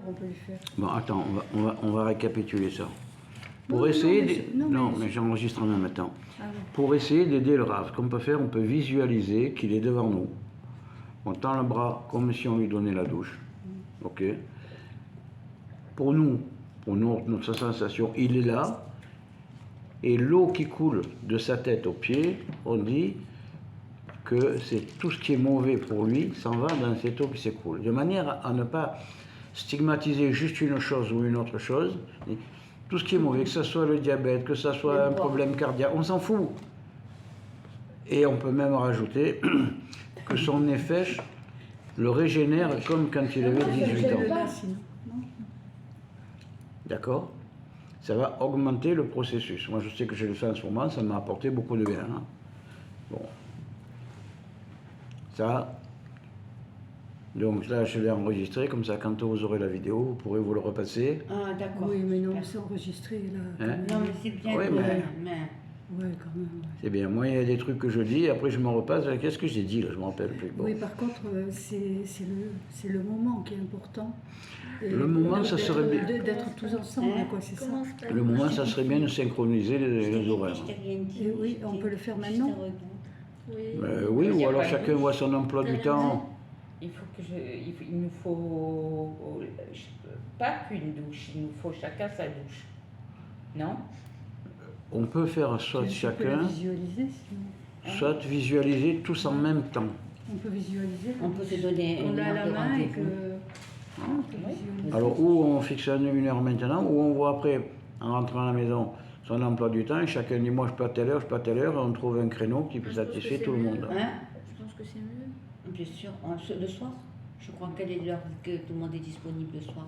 On peut lui faire. Bon, attends, on va récapituler ça. Pour essayer mais j'enregistre en même temps. Ah oui. Pour essayer d'aider le Rav, ce qu'on peut faire, on peut visualiser qu'il est devant nous. On tend le bras comme si on lui donnait la douche. Ok. Pour nous, notre sensation, il est là. Et l'eau qui coule de sa tête aux pieds, on dit que c'est tout ce qui est mauvais pour lui s'en va dans cette eau qui s'écoule. De manière à ne pas stigmatiser juste une chose ou une autre chose. Tout ce qui est mauvais, que ce soit le diabète, que ce soit un problème cardiaque, on s'en fout. Et on peut même rajouter que son nefesh le régénère comme quand il avait 18 ans. D'accord? Ça va augmenter le processus. Moi, je sais que je le fais en ce moment, ça m'a apporté beaucoup de bien. Hein? Bon. Ça, donc là, je l'ai enregistré, comme ça, quand vous aurez la vidéo, vous pourrez vous le repasser. Ah, d'accord. Oui, mais non, c'est enregistré, là. Hein? Non, mais c'est bien. Oui, mais... Oui, quand même. Ouais. C'est bien. Moi, il y a des trucs que je dis, après je me repasse. Qu'est-ce que j'ai dit, là? Je ne me rappelle plus. Bon. Oui, par contre, c'est le moment qui est important. Et le moment, ça serait bien... D'être tous ensemble, quoi, c'est ça. Le moment, ça serait bien de synchroniser les horaires. Et oui, on peut le faire maintenant. Oui, ou alors chacun voit son emploi du temps. Il nous faut pas qu'une douche, il nous faut chacun sa douche. Non? On peut faire soit chacun, visualiser, soit visualiser tous en même temps. On peut visualiser. On peut se donner on a la main et que... Alors, ou on fixe une heure maintenant, ou on voit après, en rentrant à la maison, son emploi du temps, et chacun dit moi je peux à telle heure, je peux à telle heure, et on trouve un créneau qui peut satisfaire tout le monde. Hein? Je pense que c'est mieux. Bien sûr, le soir. Je crois quelle est l'heure que tout le monde est disponible le soir.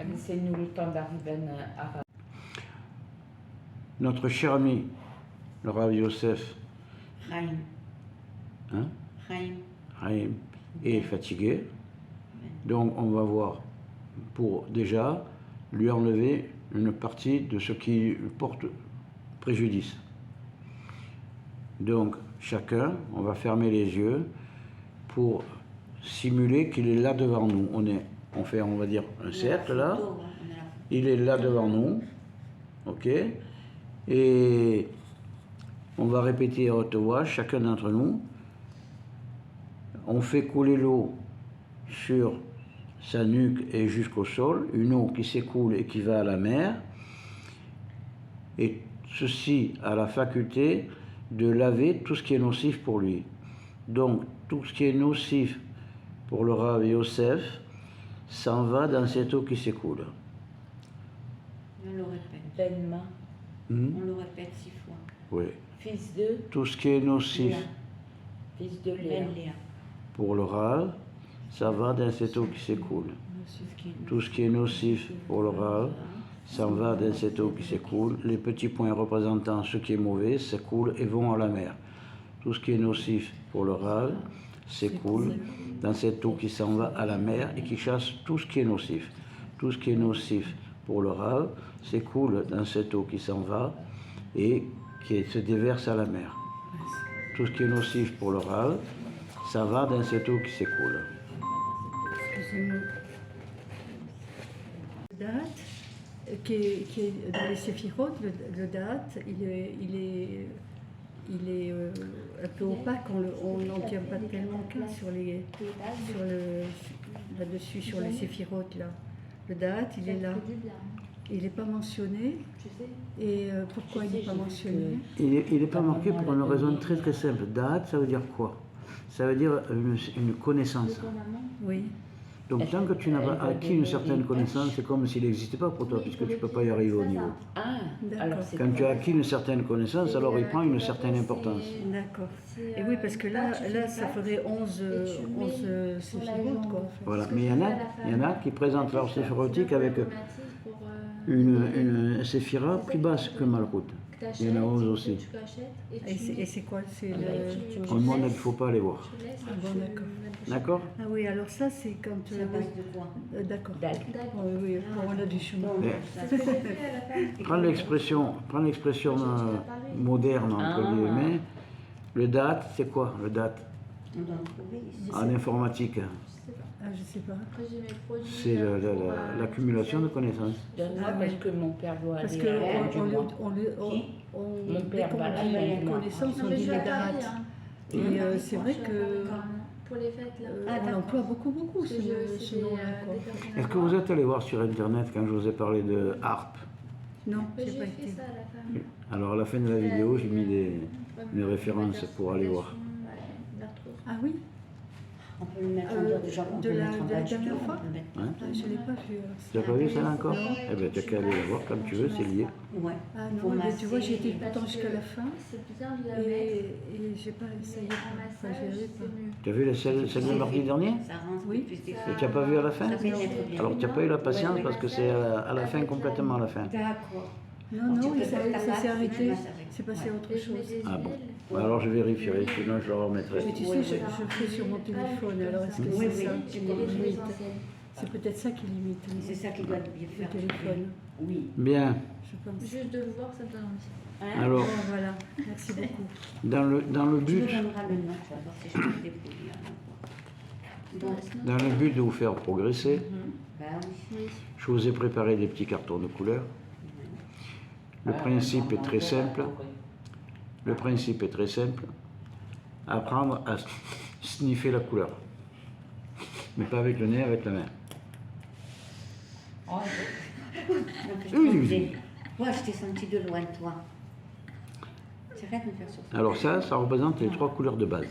Laissez-nous le temps d'arriver à... Notre cher ami, le Rav Yosef, Chaim. Hein? Chaim. Est fatigué. Donc on va voir pour déjà lui enlever une partie de ce qui porte préjudice. Donc chacun, on va fermer les yeux pour simuler qu'il est là devant nous. On fait, on va dire, un cercle là. Il est là devant nous. Ok? Et on va répéter à haute voix, chacun d'entre nous. On fait couler l'eau sur sa nuque et jusqu'au sol, une eau qui s'écoule et qui va à la mer. Et ceci a la faculté de laver tout ce qui est nocif pour lui. Donc, tout ce qui est nocif pour le Rav Yosef s'en va dans cette eau qui s'écoule. On le répète. Benma. On le répète 6 fois. Oui. Fils de... Tout ce qui est nocif Fils de Léa. pour le Rav, ça va dans cette eau qui s'écoule. Tout ce qui est nocif pour le Rav, ça va dans cette eau qui s'écoule. Les petits points représentant ce qui est mauvais s'écoulent et vont à la mer. Tout ce qui est nocif pour le Rav s'écoule dans cette eau qui s'en va à la mer et qui chasse tout ce qui est nocif. Tout ce qui est nocif pour le Rav s'écoule dans cette eau qui s'en va et qui se déverse à la mer. Tout ce qui est nocif pour le Rav, ça va dans cette eau qui s'écoule. Excusez-moi. Le date, qui est dans les séphirotes, le date, il est un peu opaque, on n'en tient pas tellement compte là-dessus, sur les séphirotes là. Le date, il est là. Il n'est pas mentionné. Et pourquoi il n'est pas mentionné? Il n'est pas marqué pour une raison très très simple. Date, ça veut dire quoi? Ça veut dire une connaissance. Oui. Donc tant que tu n'as pas acquis une certaine connaissance, c'est comme s'il n'existait pas pour toi, puisque tu ne peux pas y arriver au niveau. Ah, alors c'est... Quand tu as acquis une certaine connaissance, alors il prend une certaine importance. D'accord. Et oui, parce que là ça ferait 11 séphirotes, quoi. En fait. Voilà. Mais il y en a qui présentent leur séphirotique avec une séphira plus basse que Malkout. Il y en a 11 aussi. Et c'est quoi? C'est le... Au monde, il ne faut pas aller voir. Ah bon, d'accord. D'accord? Ah oui, alors ça c'est quand... C'est à base de quoi? D'accord. Date. Oui, on a du chemin. Prends l'expression moderne, entre guillemets. Le date, c'est quoi le date? On doit en trouver ici. En informatique, Je sais pas. Ah, je sais pas. Après, j'ai mes produits. c'est l'accumulation de connaissances. Donne-moi Ah, parce oui. que mon père doit Parce aller que à la fin du mois. Mon dès père qu'on va à la dit fin les du mois. connaissances, Non, on mais dit je les vais à Paris, dates. hein. Et c'est vrai Je suis à que Paris, carrément. Pour les fêtes, là. on emploie beaucoup Parce que ce c'est des nom-là. quoi. des personnes à Est-ce que moi. vous êtes allé voir sur Internet quand je vous ai parlé de harpe? Non, Mais j'ai j'ai pas fait été. ça à la fin. Alors à la fin de la vidéo, j'ai mis des références pour aller voir. Ah oui, On peut le mettre en dehors du jardin, on de peut le la- mettre en de la bas du dernière jardin, fois on peut le mettre. Hein? ah, je l'ai pas vu. alors. Tu n'as pas vu ça encore? Eh bien, tu n'as qu'à aller la voir comme tu veux, c'est lié. Ouais. Ah Faut non, mais tu vois, j'ai été masser. pourtant jusqu'à la fin C'est bien de la mettre. et j'ai pas essayé. En Enfin, massage, j'y arrive c'est pas. mieux. Tu as vu celle de mardi dernier? Ça rentre Oui. plus des Et tu n'as pas vu à la fin? Ça pénètre bien. Alors tu n'as pas eu la patience Ouais, ouais. parce que c'est à la fin, complètement à la fin. D'accord. Non, non, Tu peux ça faire ta s'est masse, arrêté. tu masses avec. C'est passé à autre Et je mets chose. des Ah bon. huiles. Alors je vérifierai, sinon je le remettrai. Mais tu sais, je fais sur mon téléphone, alors est-ce que Oui, c'est oui, ça tu qui mets les limite? essentielles. C'est peut-être ça qui limite C'est ça qui doit bien le faire. téléphone, Oui. Bien. je pense. Juste de le voir, ça me donne envie. Hein? Alors, Bon, voilà, merci beaucoup. dans le Tu me but, donneras le nom, tu vas voir si je trouve des produits. hein. Donc, dans le but de vous faire progresser, bah oui. je vous ai préparé des petits cartons de couleurs. Le principe est très simple. Le principe est très simple. Apprendre à sniffer la couleur. Mais pas avec le nez, avec la main. Donc, je Oui, te oui. disais, toi, je t'ai senti de loin, toi. J'arrête de me faire sur ça. Alors ça représente les trois couleurs de base.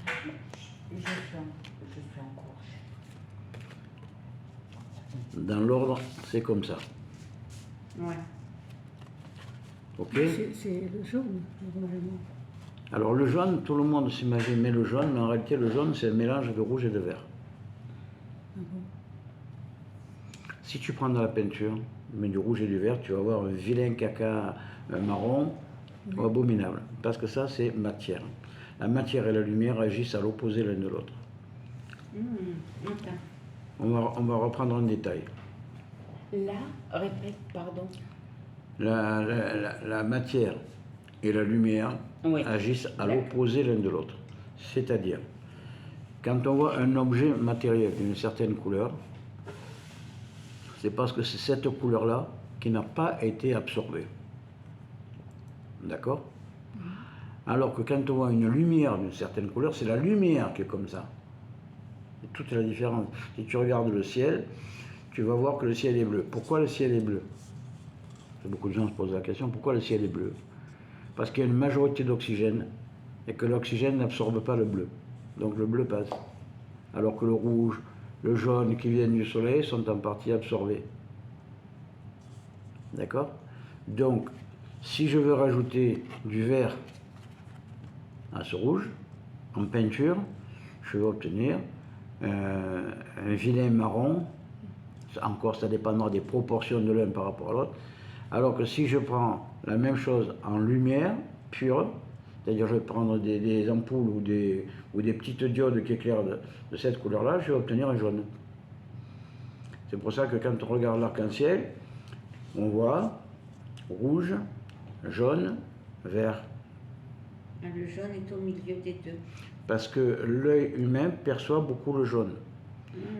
Je suis en cours. Dans l'ordre, c'est comme ça. Ouais. Ok? C'est le jaune, normalement. Alors le jaune, tout le monde s'imagine mais le jaune, mais en réalité le jaune c'est un mélange de rouge et de vert. Ah bon. Si tu prends de la peinture, mais du rouge et du vert, tu vas avoir un vilain caca marron ou abominable. Parce que ça c'est matière. La matière et la lumière agissent à l'opposé l'un de l'autre. Ok. On va reprendre un détail. Là, répète, pardon. La matière et la lumière Oui. agissent à l'opposé l'un de l'autre. C'est-à-dire, quand on voit un objet matériel d'une certaine couleur, c'est parce que c'est cette couleur-là qui n'a pas été absorbée. D'accord? Alors que quand on voit une lumière d'une certaine couleur, c'est la lumière qui est comme ça. C'est toute la différence. Si tu regardes le ciel, tu vas voir que le ciel est bleu. Pourquoi le ciel est bleu? Beaucoup de gens se posent la question, pourquoi le ciel est bleu? Parce qu'il y a une majorité d'oxygène et que l'oxygène n'absorbe pas le bleu. Donc le bleu passe. Alors que le rouge, le jaune qui viennent du soleil sont en partie absorbés. D'accord? Donc, si je veux rajouter du vert à ce rouge, en peinture, je vais obtenir un vilain marron. Encore, ça dépendra des proportions de l'un par rapport à l'autre. Alors que si je prends la même chose en lumière pure, c'est-à-dire je vais prendre des ampoules ou des petites diodes qui éclairent de cette couleur-là, je vais obtenir un jaune. C'est pour ça que quand on regarde l'arc-en-ciel, on voit rouge, jaune, vert. Le jaune est au milieu des deux. Parce que l'œil humain perçoit beaucoup le jaune.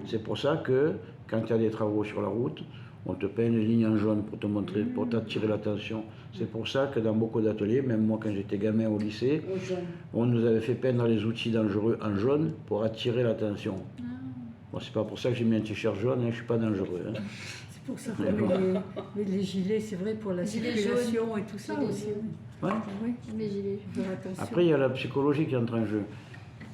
C'est pour ça que quand il y a des travaux sur la route, on te peint une ligne en jaune pour te montrer, pour t'attirer l'attention. C'est pour ça que dans beaucoup d'ateliers, même moi quand j'étais gamin au lycée, Au jaune. on nous avait fait peindre les outils dangereux en jaune pour attirer l'attention. Bon, c'est pas pour ça que j'ai mis un t-shirt jaune, hein, je suis pas dangereux. Hein. C'est pour ça qu'on met les gilets, c'est vrai, pour la Gilets circulation et tout ça Gilets aussi. jaunes. Ouais. Oui, Mais j'ai faut faire attention. Après, il y a la psychologie qui entre en jeu.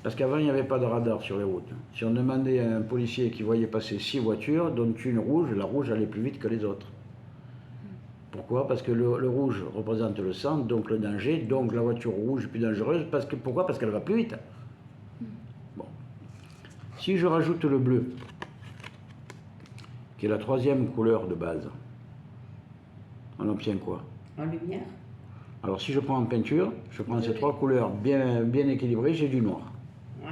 Parce qu'avant, il n'y avait pas de radar sur les routes. Si on demandait à un policier qui voyait passer 6 voitures, dont une rouge, la rouge allait plus vite que les autres. Pourquoi? Parce que le rouge représente le sang, donc le danger, donc la voiture rouge est plus dangereuse. Pourquoi? Parce qu'elle va plus vite. Bon. Si je rajoute le bleu, qui est la troisième couleur de base, on obtient quoi? En lumière. Alors si je prends en peinture, je prends ces trois couleurs bien équilibrées, j'ai du noir. Ouais.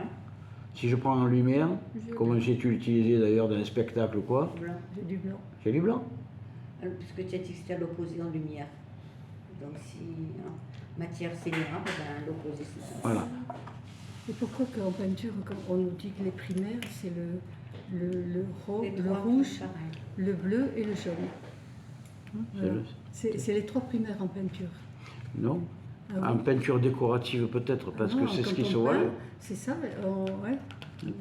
Si je prends en lumière, comme j'ai utilisé d'ailleurs dans les spectacles ou quoi, Blanc. J'ai du blanc. j'ai du blanc. Puisque tu as dit que c'était à l'opposé en lumière. Donc si en matière c'est noir, ben, l'opposé c'est ça. Voilà. Et pourquoi qu'en peinture, quand on nous dit que les primaires, c'est le Les le trois, rouge, c'est pareil. le bleu et le jaune. Voilà. C'est C'est les 3 primaires en peinture. Non. Ah oui. En peinture décorative peut-être, parce Ah non, que c'est ce quand qui on se voit. peint, c'est ça, ouais.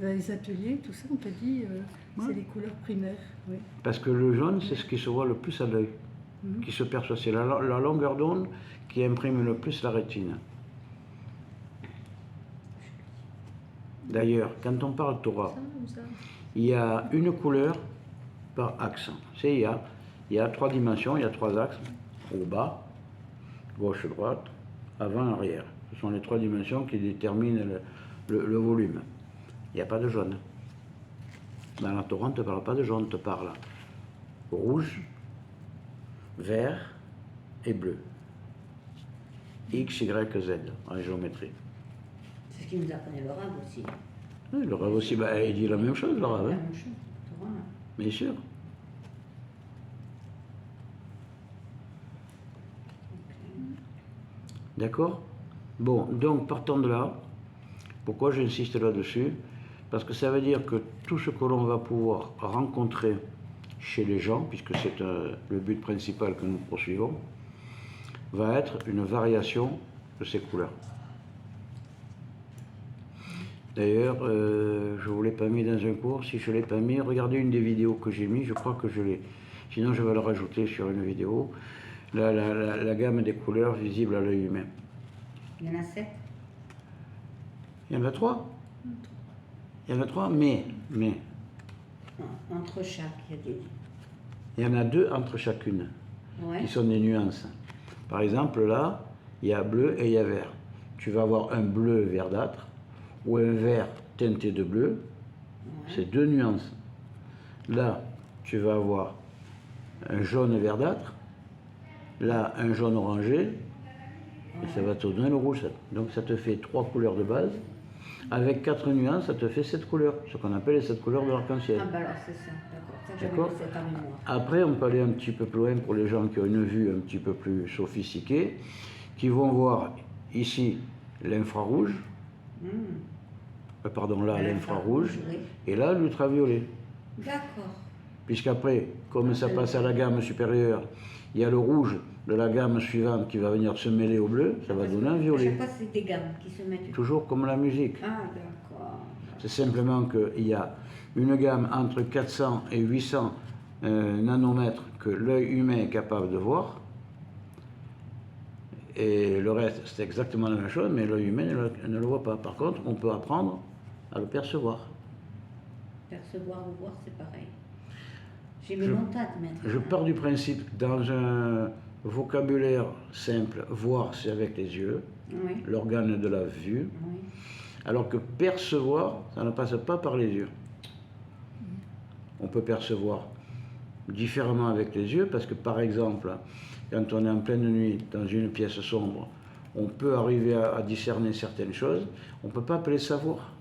Dans les ateliers, tout ça, on te dit c'est les couleurs primaires. Oui. Parce que le jaune, c'est ce qui se voit le plus à l'œil, qui se perçoit. C'est la longueur d'onde qui imprime le plus la rétine. D'ailleurs, quand on parle Torah, Ça ou ça? il y a une couleur par axe. Il y a 3 dimensions, il y a 3 axes, au bas, gauche, droite, avant, arrière. Ce sont les 3 dimensions qui déterminent le volume. Il n'y a pas de jaune. Dans la Torah, on ne te parle pas de jaune, on te parle rouge, vert et bleu. X, Y, Z en géométrie. C'est ce qui nous apprenait le Rav aussi. Oui, le Rav aussi, il dit la même chose, le Rav. La Hein, même chose. Torah. bien sûr. D'accord? Bon, donc partant de là, pourquoi j'insiste là-dessus? Parce que ça veut dire que tout ce que l'on va pouvoir rencontrer chez les gens, puisque c'est le but principal que nous poursuivons, va être une variation de ces couleurs. D'ailleurs, je ne vous l'ai pas mis dans un cours. Si je ne l'ai pas mis, regardez une des vidéos que j'ai mis, je crois que je l'ai. Sinon, je vais le rajouter sur une vidéo. La gamme des couleurs visibles à l'œil humain. Il y en a 7. Il y en a 3. Il y en a 3, mais Entre chaque, il y a des. il y en a 2 entre chacune, Ouais. qui sont des nuances. Par exemple, là, il y a bleu et il y a vert. Tu vas avoir un bleu verdâtre ou un vert teinté de bleu. C'est 2 nuances. Là, tu vas avoir un jaune verdâtre, là, un jaune orangé, et ça va te donner le rouge. Donc ça te fait 3 couleurs de base. Avec 4 nuances, ça te fait 7 couleurs, ce qu'on appelle les 7 couleurs de l'arc-en-ciel. Ah bah alors c'est ça, d'accord. Ça j'avais D'accord. laissé ta mémoire. Après, on peut aller un petit peu plus loin pour les gens qui ont une vue un petit peu plus sophistiquée, qui vont voir ici l'infrarouge, pardon, là l'infrarouge, oui. et là l'ultraviolet. D'accord. Puisqu'après, comme ça passe à la gamme supérieure, il y a le rouge de la gamme suivante qui va venir se mêler au bleu, ça va donner un À violet. chaque fois, c'est des gammes qui se mettent. Toujours comme la musique. Ah, d'accord. C'est simplement qu'il y a une gamme entre 400 et 800 nanomètres que l'œil humain est capable de voir. Et le reste, c'est exactement la même chose, mais l'œil humain ne le voit pas. Par contre, on peut apprendre à le percevoir. Percevoir ou voir, c'est pareil. J'ai mis longtemps à te mettre. Je pars du principe, dans un vocabulaire simple, voir, c'est avec les yeux, Oui. l'organe de la vue, Oui. alors que percevoir, ça ne passe pas par les yeux. On peut percevoir différemment avec les yeux, parce que par exemple, quand on est en pleine nuit dans une pièce sombre, on peut arriver à discerner certaines choses, on ne peut pas appeler savoir.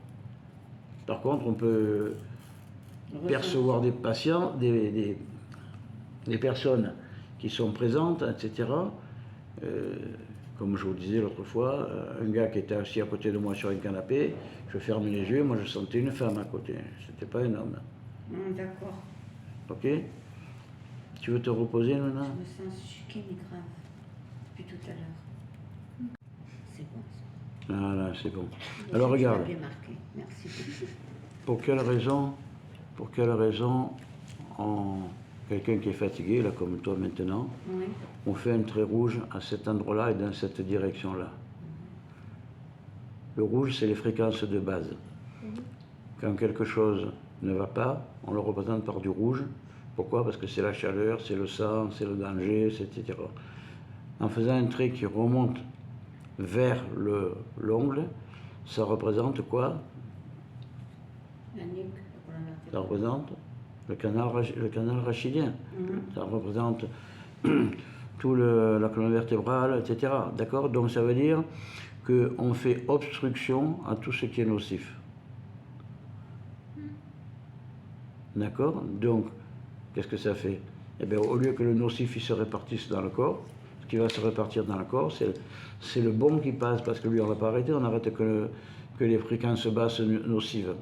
Par contre, on peut percevoir des patients, des personnes qui sont présentes, etc. Comme je vous disais l'autre fois, un gars qui était assis à côté de moi sur un canapé, je ferme les yeux, moi je sentais une femme à côté, c'était pas un homme. D'accord. Ok? Tu veux te reposer, Nona? Je me sens choquée, mais grave. Depuis tout à l'heure. C'est bon. Ça. Voilà, c'est bon. Et Alors tu regarde, l'as bien marqué. Merci. pour quelle raison, quelqu'un qui est fatigué, là comme toi maintenant, Oui. on fait un trait rouge à cet endroit-là et dans cette direction-là. Le rouge, c'est les fréquences de base. Quand quelque chose ne va pas, on le représente par du rouge. Pourquoi? Parce que c'est la chaleur, c'est le sang, c'est le danger, etc. En faisant un trait qui remonte vers l'ongle, ça représente quoi? La nuque, la colonne Ça vertébrale. représente le canal rachidien. Ça représente tout la colonne vertébrale, etc. D'accord? Donc ça veut dire qu'on fait obstruction à tout ce qui est nocif. D'accord? Donc, qu'est-ce que ça fait? Eh bien, au lieu que le nocif il se répartisse dans le corps, ce qui va se répartir dans le corps, c'est le bon qui passe, parce que lui, on ne va pas arrêter, on n'arrête que que les fréquences basses nocives.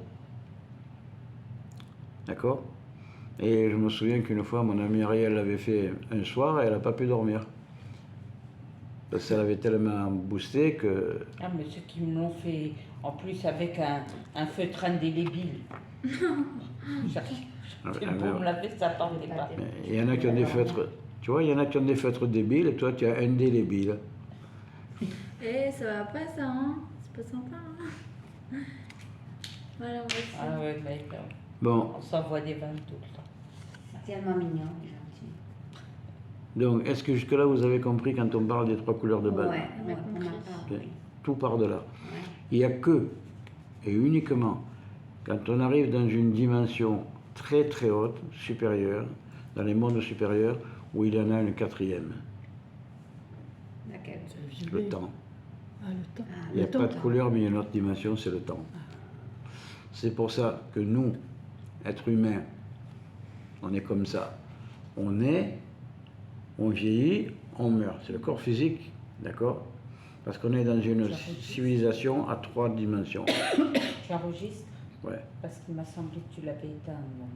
D'accord? Et je me souviens qu'une fois, mon amie Ariel l'avait fait un soir et elle n'a pas pu dormir. Parce qu'elle avait tellement boosté que... Ah, mais ceux qui me l'ont fait, en plus avec un feutre indélébile. Pour me laver, ça partait pas. Il y en a qui ont des feutres... Tu vois, il y en a qui ont des feutres débiles et toi, tu as indélébile. Eh, ça va pas ça, hein? C'est pas sympa, hein? Voilà, moi aussi. Ah ouais, d'accord. Bon, On s'envoie des vannes tout le temps. C'est tellement mignon, gentil. donc, est-ce que jusque-là, vous avez compris quand on parle des 3 couleurs de base? Ouais, On a on a compris. compris. Tout part de là. Ouais. Il n'y a que, et uniquement, quand on arrive dans une dimension très très haute, supérieure, dans les mondes supérieurs, où il y en a une 4e, Laquelle? le temps. Ah, le temps. Ah, Il n'y a Le temps. pas de couleur, mais il y a une autre dimension, c'est le temps. C'est pour ça que nous, êtres humains, on est comme ça. On est, on vieillit, on meurt. C'est le corps physique, d'accord? Parce qu'on est dans une civilisation à 3 dimensions. Tu enregistres? Ouais. Parce qu'il m'a semblé que tu l'avais éteint à un moment.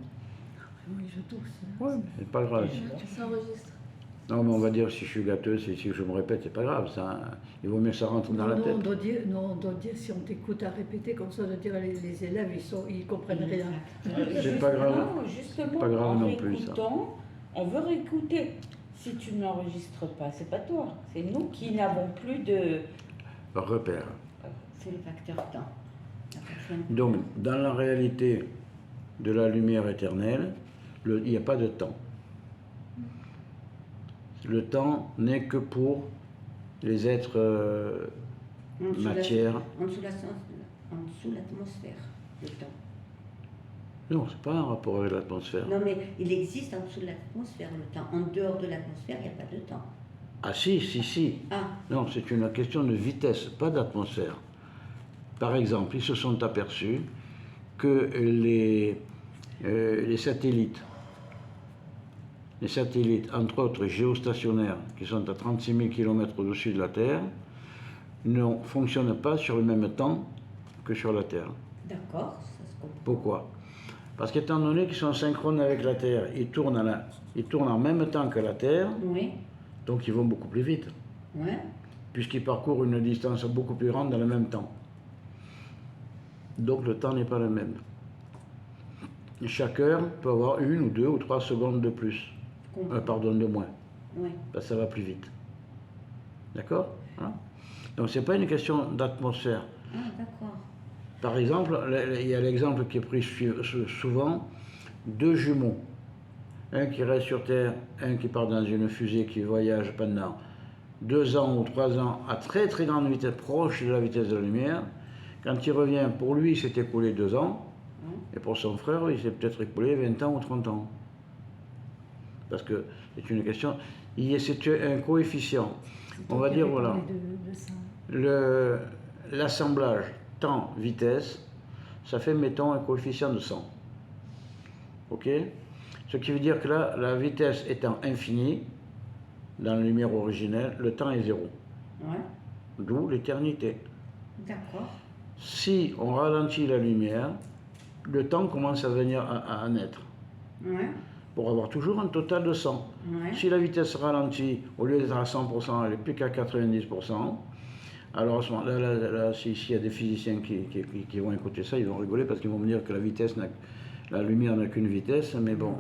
Oui, je tousse. Ouais, c'est pas grave. Ça enregistre. Non, mais on va dire si je suis gâteux, si je me répète, c'est pas grave. Ça, il vaut mieux que ça rentre dans la Non, tête. on doit dire, non, on doit dire, si on t'écoute à répéter comme ça, on doit dire les élèves, ils comprennent rien. C'est pas grave. Non, justement, Pas grave en non plus, ça. réécoutant, on veut réécouter. Si tu ne l'enregistres pas, c'est pas toi. C'est nous qui n'avons plus de... Repère. C'est le facteur temps. La quatrième. Donc, dans la réalité de la lumière éternelle, il n'y a pas de temps. Le temps n'est que pour les êtres En dessous de la- matière. En dessous de l'atmosphère, le temps. Non, c'est pas un rapport avec l'atmosphère. Non, mais il existe en dessous de l'atmosphère, le temps. En dehors de l'atmosphère, il n'y a pas de temps. Ah si. Ah, Non, c'est une question de vitesse, pas d'atmosphère. Par exemple, ils se sont aperçus que les satellites, entre autres géostationnaires, qui sont à 36 000 km au-dessus de la Terre, ne fonctionnent pas sur le même temps que sur la Terre. d'accord, ça se comprend. Pourquoi? Parce qu'étant donné qu'ils sont synchrones avec la Terre, ils tournent en même temps que la Terre, Oui, donc ils vont beaucoup plus vite, ouais, puisqu'ils parcourent une distance beaucoup plus grande dans le même temps. Donc le temps n'est pas le même. Chaque heure peut avoir 1 ou 2 ou 3 secondes de plus, je comprends. pardon, de moins, Oui, parce que ça va plus vite. D'accord? Hein? Donc c'est pas une question d'atmosphère. ah, d'accord. Par exemple, il y a l'exemple qui est pris souvent, 2 jumeaux. Un qui reste sur Terre, un qui part dans une fusée qui voyage pendant 2 ans ou 3 ans à très très grande vitesse, proche de la vitesse de la lumière. Quand il revient, pour lui, il s'est écoulé 2 ans, et pour son frère, il s'est peut-être écoulé 20 ans ou 30 ans. Parce que c'est une question, c'est un coefficient. On va dire, voilà, De ça. l'assemblage temps-vitesse, ça fait, mettons, un coefficient de 100. OK? Ce qui veut dire que là, la vitesse étant infinie, dans la lumière originelle, le temps est 0. Ouais, D'où l'éternité. d'accord. Si on ralentit la lumière, le temps commence à venir à naître, Ouais, pour avoir toujours un total de 100. ouais, Si la vitesse ralentit, au lieu d'être à 100%, elle est plus qu'à 90%, alors à ce moment-là, s'il y a des physiciens qui vont écouter ça, ils vont rigoler parce qu'ils vont me dire que la lumière n'a qu'une vitesse, mais bon,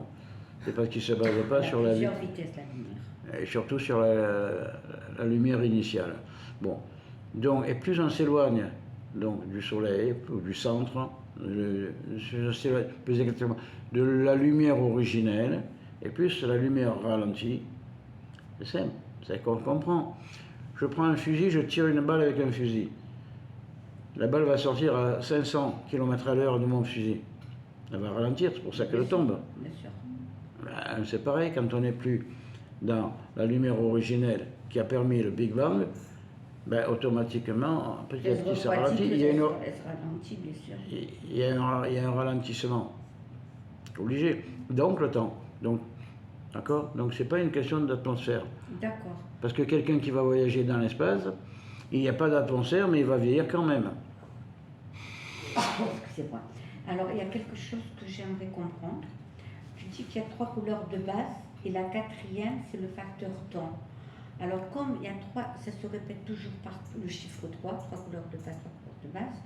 c'est parce qu'ils ne se basent pas il y a sur la plusieurs vitesses, la lumière. et surtout sur la lumière initiale. Bon, donc, et plus on s'éloigne donc, du soleil ou du centre, plus exactement de la lumière originelle, et plus la lumière ralentit, c'est simple, c'est qu'on comprend. Je prends un fusil, je tire une balle avec un fusil. La balle va sortir à 500 km/h de mon fusil. Elle va ralentir, c'est pour ça qu'elle tombe. Bien sûr. Ben, c'est pareil, quand on n'est plus dans la lumière originelle qui a permis le Big Bang, ben, automatiquement, petit à petit, ça ralentit. Il y a un ralentissement. Obligé. Donc, le temps. Donc, d'accord? Donc, c'est pas une question d'atmosphère. D'accord. Parce que quelqu'un qui va voyager dans l'espace, il n'y a pas d'atmosphère, mais il va vieillir quand même. Excusez-moi. Alors, il y a quelque chose que j'aimerais comprendre. Tu dis qu'il y a 3 couleurs de base et la 4e, c'est le facteur temps. Alors, comme il y a 3, ça se répète toujours par le chiffre 3 couleurs de base, 3 couleurs de base,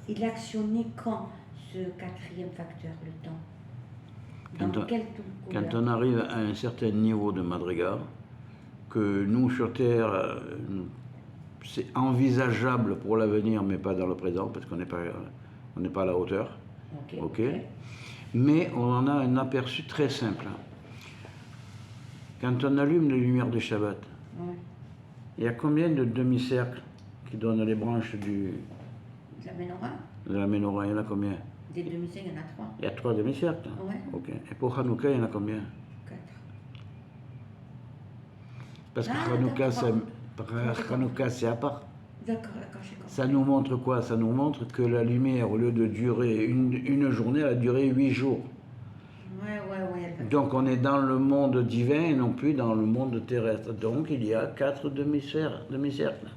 il a actionné quand ce 4e facteur, le temps? Dans quelle couleur? Quand on arrive à un certain niveau de madrigal, que nous sur Terre, c'est envisageable pour l'avenir, mais pas dans le présent, parce qu'on n'est pas à la hauteur. Ok. Mais on en a un aperçu très simple. Quand on allume les lumières du Shabbat, il y a combien de demi-cercles qui donnent les branches de la menorah? De la menorah, il y en a combien? Des demi-cercles, il y en a 3. Il y a 3 demi-cercles. Ouais. Ok. Et pour Hanouka, il y en a combien? 4. Parce que Hanouka, c'est à part. D'accord, j'ai compris. Ça nous montre quoi? Ça nous montre que la lumière, au lieu de durer une journée, elle a duré 8 jours. Ouais. Donc on est dans le monde divin et non plus dans le monde terrestre. Donc il y a 4 demi-cercles.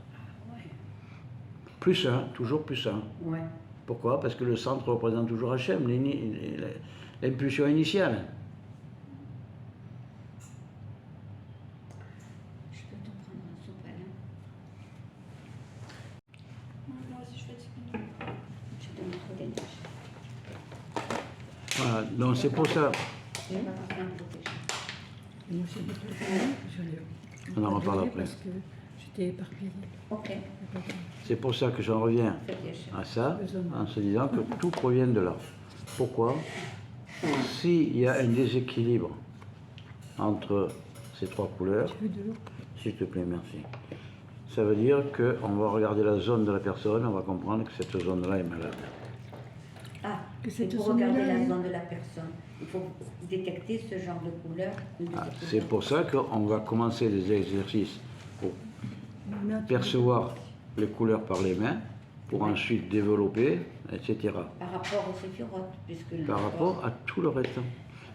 Plus un, toujours plus un. Ouais. Pourquoi? Parce que le centre représente toujours Hachem, l'impulsion initiale. Je peux t'en prendre un soupe, Alain? Moi aussi, je fatigue. Je te donne trop d'énergie. Voilà, donc c'est pour ça. On va pas faire un protégé. Moi, j'ai des trucs, On en reparle après. Parce que j'étais éparpillée. Ok. C'est pour ça que j'en reviens Faites bien, chef. à ça, en se disant que tout provient de là. Pourquoi? S'il y a un déséquilibre entre ces 3 couleurs, Tu veux de l'eau? s'il te plaît, merci. Ça veut dire qu'on va regarder la zone de la personne, on va comprendre que cette zone-là est malade. Ah, Que c'est cette pour regarder zone-là, la hein. zone de la personne. Il faut détecter ce genre de couleur. C'est pour ça qu'on va commencer les exercices pour percevoir les couleurs par les mains, pour ensuite développer, etc. Par rapport aux séphirotes, puisque Par rapport à tout le reste.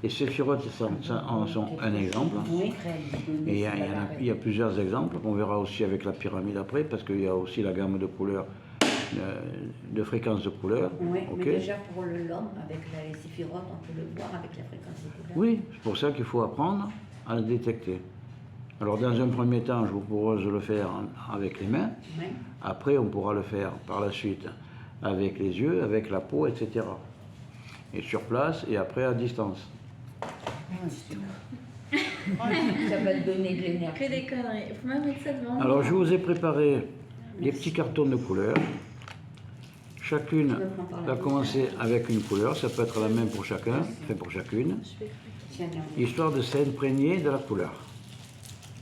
Et séphirotes en sont un exemple. Oui. Et il y a plusieurs exemples qu'on verra aussi avec la pyramide après, parce qu'il y a aussi la gamme de couleurs, de fréquences de couleurs. Oui, ok. mais déjà pour l'homme, avec les séphirotes, on peut le voir avec la fréquence de couleurs. Oui, c'est pour ça qu'il faut apprendre à le détecter. Alors dans un premier temps, je vous propose de le faire avec les mains. Oui. Après, on pourra le faire par la suite avec les yeux, avec la peau, etc. Et sur place, et après à distance. Ça va te donner de l'énergie. Que des conneries. Faut même mettre ça devant. Alors je vous ai préparé des petits cartons de couleurs. Chacune va commencer avec une couleur, ça peut être la même pour chacun, enfin pour chacune, histoire de s'imprégner de la couleur.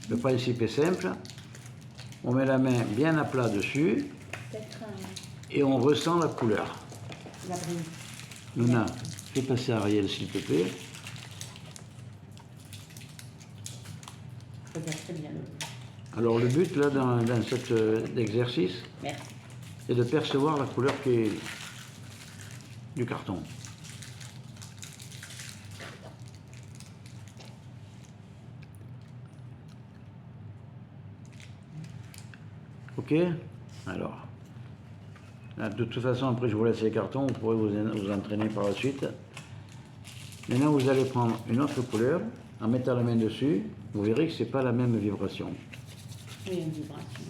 Le principe est simple, on met la main bien à plat dessus et on ressent la couleur. Luna, fais passer Ariel s'il te plaît. Alors le but là dans cet exercice, c'est de percevoir la couleur qui est du carton. Ok? Alors, là, de toute façon, après je vous laisse les cartons, vous pourrez vous entraîner par la suite. Maintenant, vous allez prendre une autre couleur, en mettant la main dessus, vous verrez que ce n'est pas la même vibration. Oui, une vibration.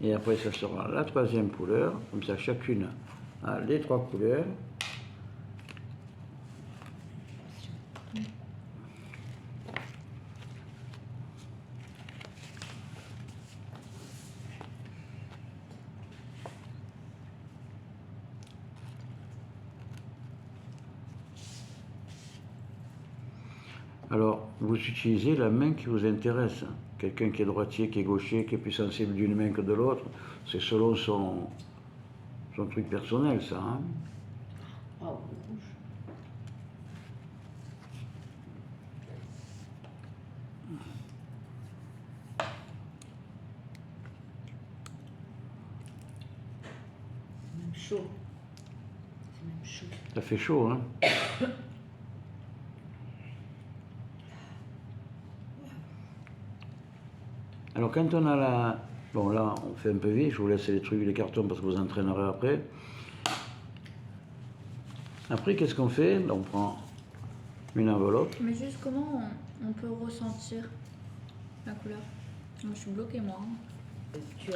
Et après, ça sera la troisième couleur, comme ça chacune a les 3 couleurs. Alors, vous utilisez la main qui vous intéresse. Quelqu'un qui est droitier, qui est gaucher, qui est plus sensible d'une main que de l'autre, c'est selon son truc personnel, ça. Hein. Oh, rouge. C'est même chaud. C'est même chaud. Ça fait chaud, hein. Alors quand on a la... Bon là, on fait un peu vite, je vous laisse les trucs, les cartons parce que vous entraînerez après. Après, qu'est-ce qu'on fait? On prend une enveloppe. Mais juste comment on peut ressentir la couleur? Moi, je suis bloquée, moi.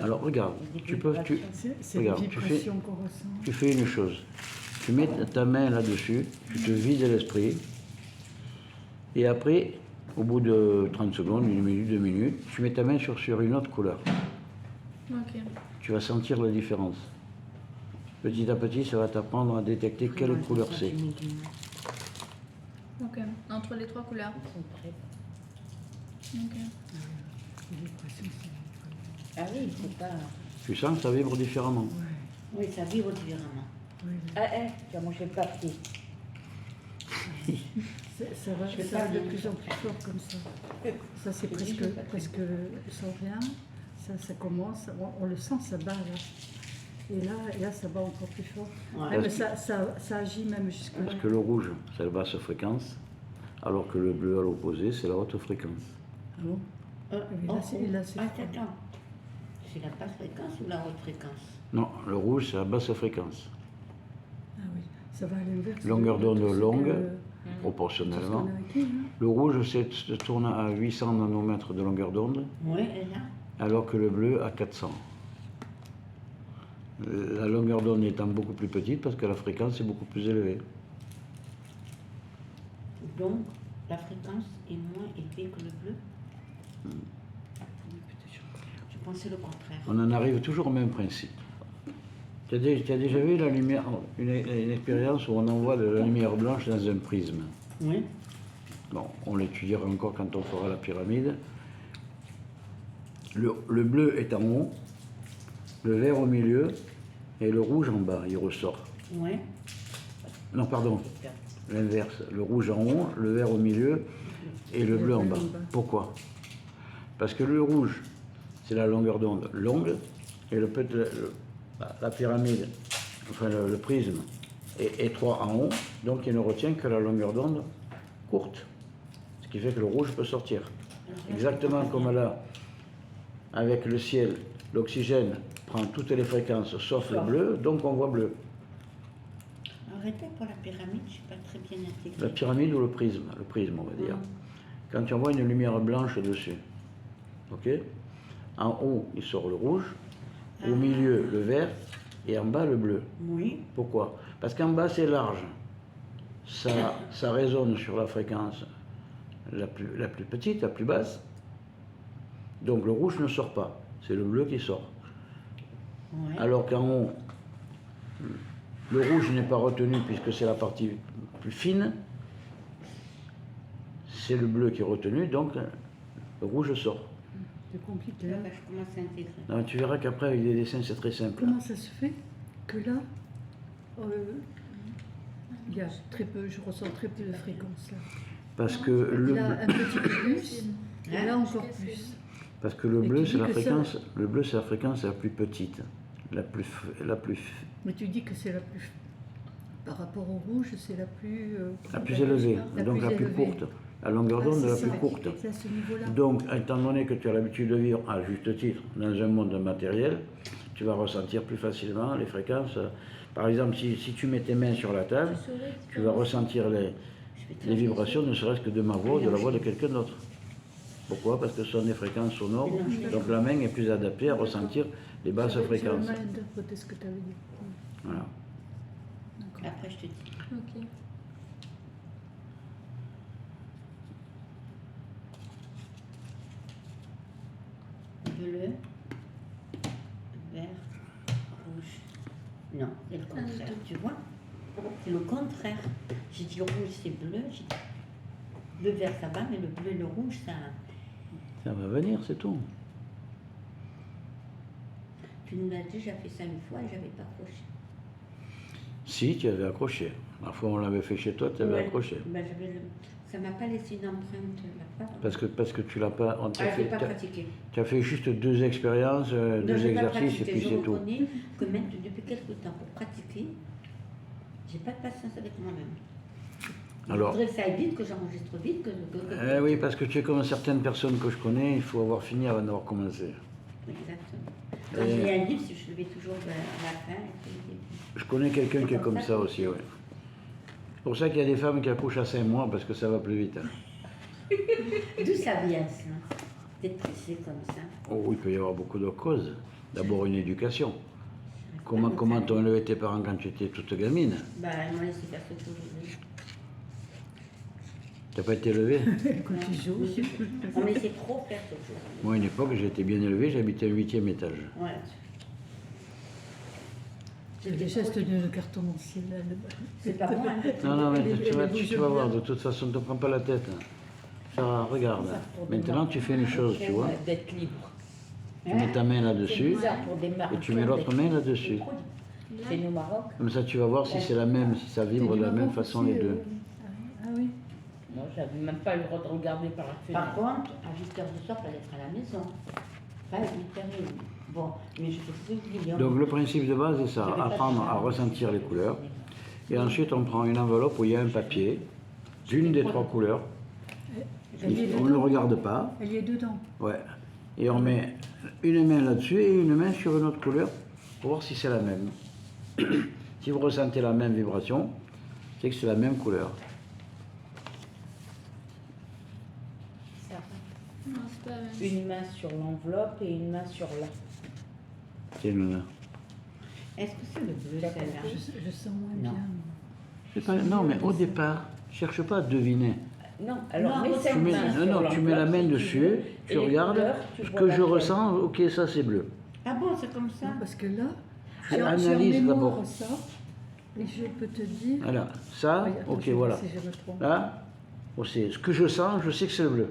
Alors regarde, tu peux... C'est les regarde, vibrations qu'on ressent. Tu fais une chose, tu mets ta main là-dessus, tu te vides l'esprit, et après, au bout de 30 secondes, 1 minute, 2 minutes, tu mets ta main sur une autre couleur. Ok. Tu vas sentir la différence. Petit à petit, ça va t'apprendre à détecter quelle couleur c'est. Ok. Entre les 3 couleurs. Ok. Les vibrations, c'est... Ah oui, il faut pas. Tu sens que ça vibre différemment. Ouais. Oui, ça vibre différemment. Ouais, Ah, tu as mangé le papier. ça va, Je vais ça pas va de bien. plus en plus fort comme ça. Ça c'est presque sans rien. Ça commence, on le sent, ça bat là. Et là, ça bat encore plus fort. Ouais. Même ça agit même jusque là. Parce que le rouge, c'est la basse fréquence, alors que le bleu à l'opposé, c'est la haute fréquence. Ah bon? Et là, c'est Attends. C'est la basse fréquence ou la haute fréquence? Non, le rouge, c'est la basse fréquence. Ah oui, ça va à l'inverse. Longueur d'onde de ce longue, que- proportionnellement. de ce qu'on a dit, hein. Le rouge se tourne à 800 nanomètres de longueur d'onde, Oui, et là? alors que le bleu à 400. La longueur d'onde étant beaucoup plus petite parce que la fréquence est beaucoup plus élevée. Donc, la fréquence est moins élevée que le bleu? Je pensais le contraire. On en arrive toujours au même principe. Tu as déjà vu la lumière, une expérience où on envoie de la lumière blanche dans un prisme. Oui. Bon, on l'étudiera encore quand on fera la pyramide. Le bleu est en haut, le vert au milieu et le rouge en bas, il ressort. Oui. Non, pardon, l'inverse. Le rouge en haut, le vert au milieu et le bleu en bas. Pourquoi? Parce que le rouge, c'est la longueur d'onde longue et la pyramide, enfin le prisme est étroit en haut, donc il ne retient que la longueur d'onde courte. Ce qui fait que le rouge peut sortir. Exactement comme là, avec le ciel, l'oxygène prend toutes les fréquences sauf le bleu, donc on voit bleu. Arrêtez pour la pyramide, je ne suis pas très bien intégrée. La pyramide ou le prisme, on va dire. Quand tu envoies une lumière blanche dessus, ok? En haut, il sort le rouge, au milieu, le vert, et en bas, le bleu. Oui. Pourquoi? Parce qu'en bas, c'est large. Ça résonne sur la fréquence la plus petite, la plus basse. Donc le rouge ne sort pas, c'est le bleu qui sort. Ouais. Alors qu'en haut, le rouge n'est pas retenu puisque c'est la partie plus fine. C'est le bleu qui est retenu, donc le rouge sort. C'est compliqué. Là, hein. je commence à intégrer. Non, tu verras qu'après, avec des dessins, c'est très simple. Comment ça se fait que là, il y a très peu, je ressens très peu de fréquences là. Parce que le Là, bleu, un petit peu plus, et là encore plus. parce que le Et bleu, tu c'est dis la que ça- fréquence. Le bleu, c'est la fréquence la plus petite, la plus. Mais tu dis que c'est la plus. Par rapport au rouge, c'est la plus. La plus élevée, La donc plus la plus élevée. courte. La longueur Ah, d'onde c'est la ça. plus courte. C'est à ce niveau-là. Donc, étant donné que tu as l'habitude de vivre à juste titre dans un monde matériel, tu vas ressentir plus facilement les fréquences. Par exemple, si tu mets tes mains sur la table, tu vas ressentir les vibrations, ne serait-ce que de ma voix ou de la voix de quelqu'un d'autre. Pourquoi? Parce que ce sont des fréquences sonores, donc la main est plus adaptée à ressentir les basses J'avais fréquences. mal interprété ce que tu avais dit. Voilà. Après, je te dis. Ok. Bleu, vert, rouge. Non, c'est le contraire, tu vois? C'est le contraire. J'ai dit le rouge, c'est bleu. J'ai dit le vert, ça va, mais le bleu et le rouge, ça... Ça va venir, c'est tout. Tu nous as déjà fait ça une fois et j'avais pas accroché. Si, tu avais accroché. La fois où on l'avait fait chez toi, tu avais Ouais. accroché. Ben, ça m'a pas laissé une empreinte là-bas. Parce que tu l'as pas. On t'a Ah, je l'ai fait, pas pratiqué. tu as fait juste 2 expériences, Non, 2 j'ai pas exercices et pratiqué. puis Je c'est tout. reconnais que même depuis quelque temps pour pratiquer, j'ai pas de patience avec moi-même. Alors, Je voudrais que ça aille vite, que j'enregistre vite, oui, parce que tu es comme certaines personnes que je connais, il faut avoir fini avant d'avoir commencé. Exactement. Quand j'ai un livre, je le vais toujours vers la fin. Et puis, Je connais quelqu'un C'est qui est comme comme ça ça aussi, oui. C'est pour ça qu'il y a des femmes qui accouchent à 5 mois, parce que ça va plus vite. Hein. d'où ça vient, ça? D'être pressé comme ça. Oh, il peut y avoir beaucoup de causes. D'abord une éducation. Comment t'ont élevé tes parents quand tu étais toute gamine? Bah, ils m'ont laissé faire ce que je voulais. T'as pas été élevé? Quand tu joues. On me laissait trop faire ce que je voulais. Moi, à une époque, j'ai été bien élevé, j'habitais au 8e étage. Ouais. J'ai des gestes de cartomancier là. C'est pas bon, hein? Non, mais Les- tu vas les voir, bouges de toute façon, ne te prends pas la tête. Sarah, regarde. Ça, pour des Maintenant, marques. tu fais une chose, tu vois. D'être libre. Tu mets ta main C'est là-dessus bizarre pour des marques. et tu mets l'autre main là-dessus. C'est nous Maroc. Comme ça, tu vas voir si c'est la même, si ça vibre de la même façon les deux. Ah oui. Moi, j'avais même pas le droit de regarder par la Par fenêtre. contre, à 8h du soir, il fallait être à la maison. Pas à 8h30. Bon, mais je fais ce que Donc le principe de base est ça, apprendre à ressentir les couleurs. Et ensuite, on prend une enveloppe où il y a un papier d'une des 3 couleurs. Elle y est On ne le dedans. regarde pas. Elle y est dedans. Ouais. Et on met une main là-dessus et une main sur une autre couleur pour voir si c'est la même. Si vous ressentez la même vibration, c'est que c'est la même couleur. Ça. Non, c'est pas la même. Une main sur l'enveloppe et une main sur la. C'est une... Est-ce que c'est le bleu, celle-là? Je sens moins Non. bien. c'est pas- Non, mais au départ, cherche pas à deviner. Non, alors Non, mets tu cette Tu mets, main non, sur tu mets la l'enveloppe, main si tu dessus, veux, tu et les regardes, couleurs, tu ce vois que je laquelle. ressens, ok, ça c'est bleu. Ah bon, c'est comme ça? Non, parce que là, Tu j'ai en analyses mémoire d'abord. ça, et je peux te dire. Voilà, ça, Oui, attends, ok, je vais voilà. voir si je me trompe. Là, c'est ce que je sens, je sais que c'est le bleu.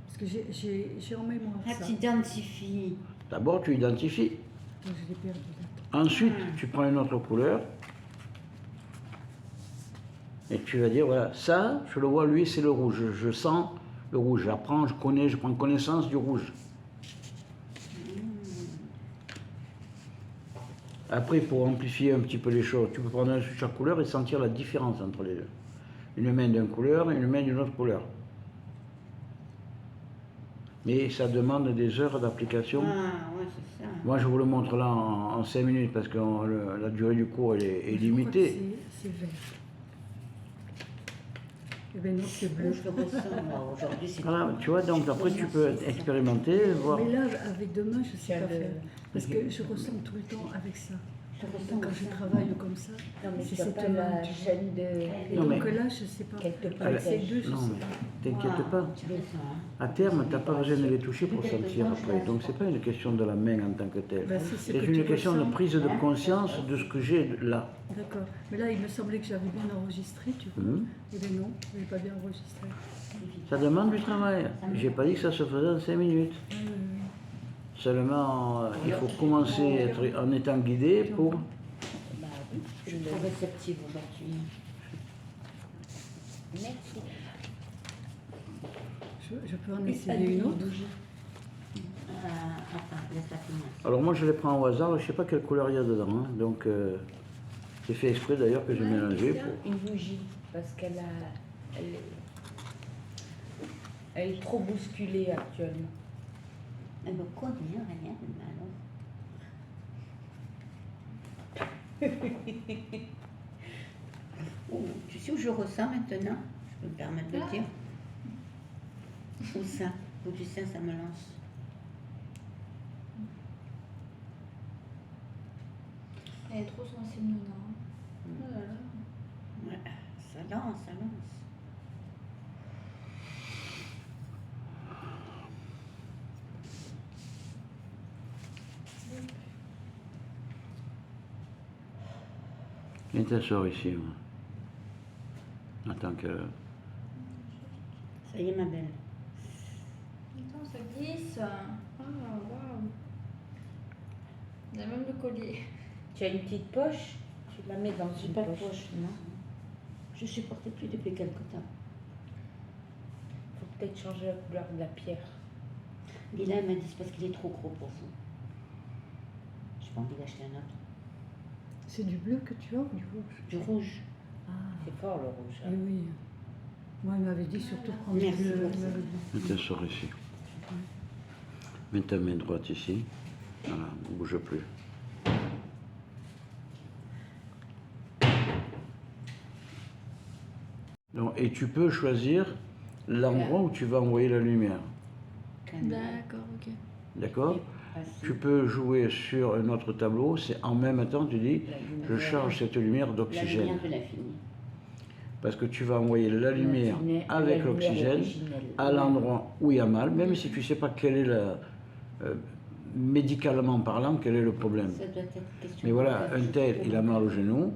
Parce que j'ai en mémoire Ah, ça. tu identifies. D'abord, tu identifies. Donc, je l'ai perdu là. Ensuite, tu prends une autre couleur. Et tu vas dire, voilà, ça, je le vois, lui, c'est le rouge. Je sens le rouge. J'apprends, je connais, je prends connaissance du rouge. Après, pour amplifier un petit peu les choses, tu peux prendre un sur chaque couleur et sentir la différence entre les deux. Une main d'une couleur et une main d'une autre couleur. Mais ça demande des heures d'application. Ah, ouais, c'est ça. Moi, je vous le montre là en 5 minutes parce que la durée du cours elle est Je crois que limitée. C'est vert. Eh bien non, c'est bleu. Je le ressens, moi, aujourd'hui, c'est Voilà, tu vois, donc après tu peux expérimenter, voir. Mais là, avec demain, je ne sais pas Tiens, faire. Parce que je ressens tout le temps avec ça. Je ressens Quand je ça. travaille comme ça, Non, mais c'est tu n'as cette pas main, la tu vois. chaîne de. Et Non, donc mais- là, je ne sais pas. Qu'elle te Avec ces protège. deux, je Non, sais mais pas. t'inquiète pas. Tu ressens, hein. À terme, tu n'as pas besoin de les toucher pour sentir après. Donc c'est pas une question de la main en tant que telle. Bah, si, C'est que une tu question de ressens. prise de conscience de ce que j'ai là. D'accord. Mais là, il me semblait que j'avais bien enregistré, tu vois. Mhm. Eh bien non, je n'ai pas bien enregistré. Ça demande du travail. J'ai pas dit que ça se faisait en 5 minutes. Seulement, il faut commencer à être, en étant guidé pour... Bah oui, Je suis trop réceptive aujourd'hui. Merci. Je peux en essayer une autre. Attends, laisse-la finir. Alors moi je les prends au hasard, je sais pas quelle couleur il y a dedans. Hein. Donc j'ai fait exprès d'ailleurs que j'ai Ouais, mélangé. c'est ça. Pour... Une bougie, parce qu'elle a. Elle est trop bousculée actuellement. Elle me connaît, rien, alors. Oh, tu sais où je ressens maintenant? Je peux me permettre de Ah. dire. Où ça? Où tu sais, ça me lance. Elle est trop sensible, non. Oh là là. Ouais, ça lance, ça lance. Viens t'asseoir ici. Moi. Attends que... Ça y est, ma belle. Attends, ça glisse. Oh, waouh. Il y a même le collier. Tu as une petite poche, tu la mets dans J'ai une pas de poche. poche, non. Je supportais plus depuis quelque temps. Il faut peut-être changer la couleur de la pierre. Lila, elle m'a dit c'est parce qu'il est trop gros pour vous. J'ai pas envie d'acheter un autre. C'est du bleu que tu as ou du rouge? Du rouge. Ah. C'est fort le rouge. Et oui. Moi, il m'avait dit surtout prendre Merci le bleu. beaucoup. il m'avait dit. Mets ta sort ici. Mets ta main droite ici. Voilà, ne bouge plus. Donc, et tu peux choisir l'endroit où tu vas envoyer la lumière. D'accord, ok. D'accord? Tu peux jouer sur un autre tableau, c'est en même temps, tu dis, je charge cette lumière La d'oxygène. lumière de l'infini. Parce que tu vas envoyer la lumière La avec lumière l'oxygène originelle. à l'endroit où il y a mal, même si tu ne sais pas quel est médicalement parlant, quel est le problème. Ça doit être question. Mais voilà, un tel, il a mal au genou,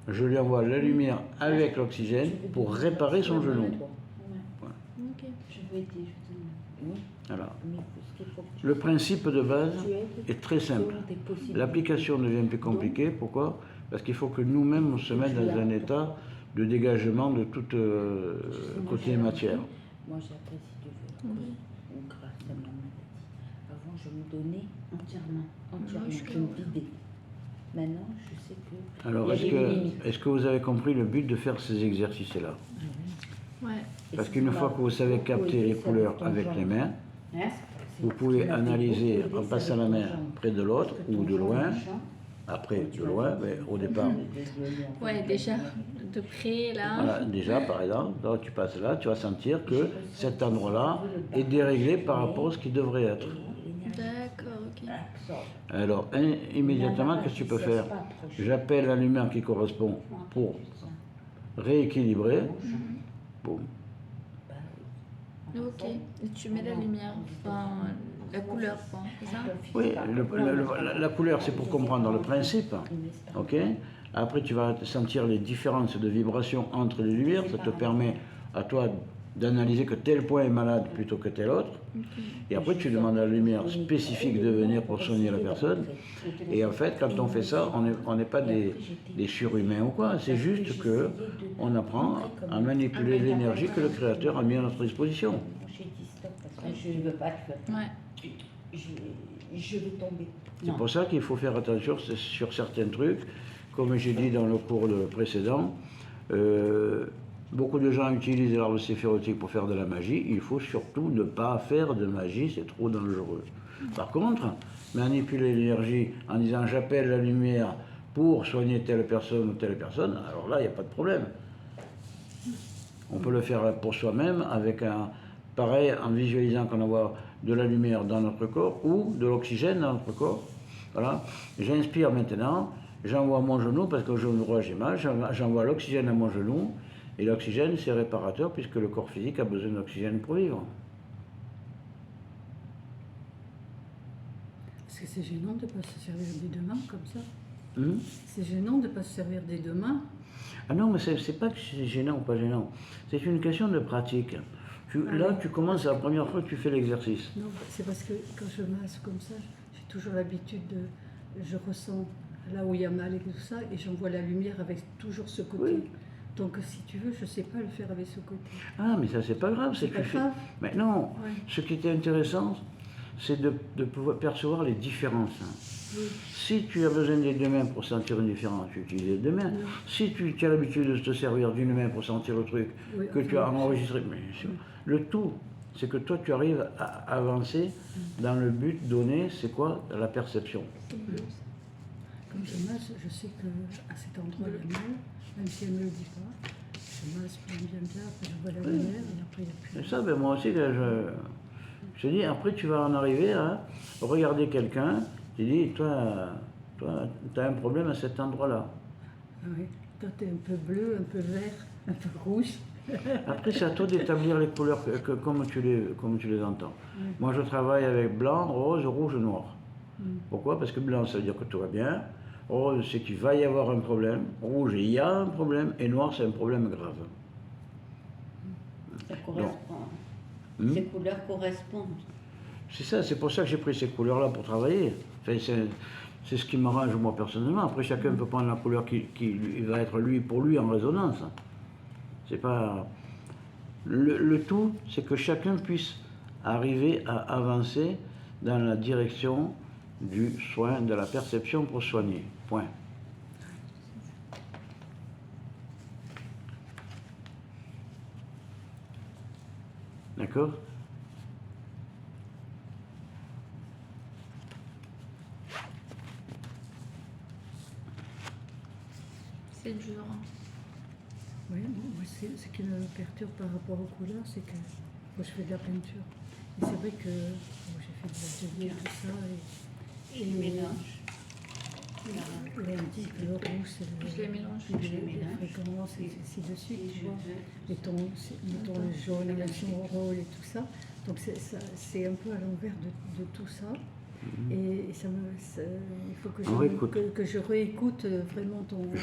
je lui envoie la lumière avec l'oxygène pour réparer son genou. Ok. Je veux aider, je te demande. Voilà. Mais ce qu'il faut que tu Le principe de base tu aides est très simple. selon tes possibilités. L'application devient plus compliquée. Pourquoi? Parce qu'il faut que nous-mêmes, on se mette dans un état de dégagement de toute côté matière. Moi, j'apprécie si tu veux, ou grâce à ma maladie. Avant, je me donnais entièrement, je je me vidais. Maintenant, je sais que. Alors, il y a des limites. est-ce que vous avez compris le but de faire ces exercices-là? Ouais. Parce qu'une fois que vous savez capter les couleurs avec les mains, Hein? vous pouvez analyser en passant la main près de l'autre ou de loin. Après, de loin, mais au départ. Ouais, déjà, de près, là. Voilà, déjà, par exemple, là, tu passes là, tu vas sentir que cet endroit-là est déréglé par rapport à ce qui devrait être. D'accord, ok. Alors, immédiatement, qu'est-ce que tu peux faire? J'appelle la lumière qui correspond pour rééquilibrer. Boum. Ok. Et tu mets la lumière, enfin, la couleur, quoi, c'est ça? Oui, la couleur, c'est pour comprendre le principe. Ok? Après, tu vas sentir les différences de vibration entre les lumières. Ça te permet à toi d'analyser que tel point est malade plutôt que tel autre. Et après, tu demandes à la lumière spécifique de venir pour soigner la personne. Et en fait, quand on fait ça, on n'est pas des surhumains ou quoi. C'est juste que on apprend à manipuler l'énergie que le Créateur a mis à notre disposition. J'ai dit stop parce que je ne veux pas te faire. Ouais. Je vais tomber. C'est pour ça qu'il faut faire attention sur certains trucs. Comme j'ai dit dans le cours précédent, beaucoup de gens utilisent l'arbre séphérotique pour faire de la magie. Il faut surtout ne pas faire de magie, c'est trop dangereux. Par contre, manipuler l'énergie en disant j'appelle la lumière pour soigner telle personne ou telle personne, alors là, il n'y a pas de problème. On peut le faire pour soi-même avec pareil, en visualisant qu'on envoie de la lumière dans notre corps ou de l'oxygène dans notre corps. Voilà. J'inspire maintenant, j'envoie à mon genou parce que le genou droit j'ai mal, j'envoie l'oxygène à mon genou et l'oxygène c'est réparateur puisque le corps physique a besoin d'oxygène pour vivre. Parce que c'est gênant de ne pas se servir des deux mains comme ça. Hum? C'est gênant de ne pas se servir des deux mains. Ah non, mais c'est pas que c'est gênant ou pas gênant, c'est une question de pratique. Là, tu commences la première fois que tu fais l'exercice. Non, c'est parce que quand je masse comme ça, j'ai toujours l'habitude de... Je ressens là où il y a mal et tout ça, et j'envoie la lumière avec toujours ce côté. Oui. Donc si tu veux, je ne sais pas le faire avec ce côté. Ah, mais ça, c'est pas grave. C'est que pas tu fais. grave. Mais non, Ouais. ce qui était intéressant, c'est de pouvoir percevoir les différences. Oui. Si tu as besoin des deux mains pour sentir une différence, tu utilises les deux mains. Non. Si tu as l'habitude de te servir d'une main pour sentir le truc Oui, que tu as enfin, enregistré, mais le tout, c'est que toi, tu arrives à avancer dans le but donné, c'est quoi? La perception. Quand je masse, je sais qu'à cet endroit, il y a mal, même si elle ne me le dit pas. Je masse bien, après je vois la lumière, et après il n'y a plus. C'est ça, ben moi aussi, je te dis, après tu vas en arriver à regarder quelqu'un, tu dis, toi, tu as un problème à cet endroit-là. Ah oui. Toi, tu es un peu bleu, un peu vert, un peu rouge. Après, c'est à toi d'établir les couleurs comme tu les entends. Oui. Moi, je travaille avec blanc, rose, rouge, noir. Mm. Pourquoi? Parce que blanc, ça veut dire que tout va bien. Rose, c'est qu'il va y avoir un problème. Rouge, il y a un problème. Et noir, c'est un problème grave. Ça correspond. Hmm? Ces couleurs correspondent. C'est ça, c'est pour ça que j'ai pris ces couleurs-là pour travailler. Enfin, c'est ce qui m'arrange moi personnellement. Après, chacun peut prendre la couleur qui va être pour lui en résonance. C'est pas... Le tout, c'est que chacun puisse arriver à avancer dans la direction du soin, de la perception pour soigner. Point. D'accord? C'est dur. Hein. Oui, moi, ce qui me perturbe par rapport aux couleurs, c'est que moi, je fais de la peinture. Et c'est vrai que bon, j'ai fait de l'atelier, tout ça. Et le mélange. Et on dit que le rouge, c'est Je les mélange. les fréquences, et ainsi de suite, tu vois. Mettons le jaune, le rôle et tout ça. Donc c'est un peu à l'envers de tout ça. Et il faut que je réécoute vraiment ton truc.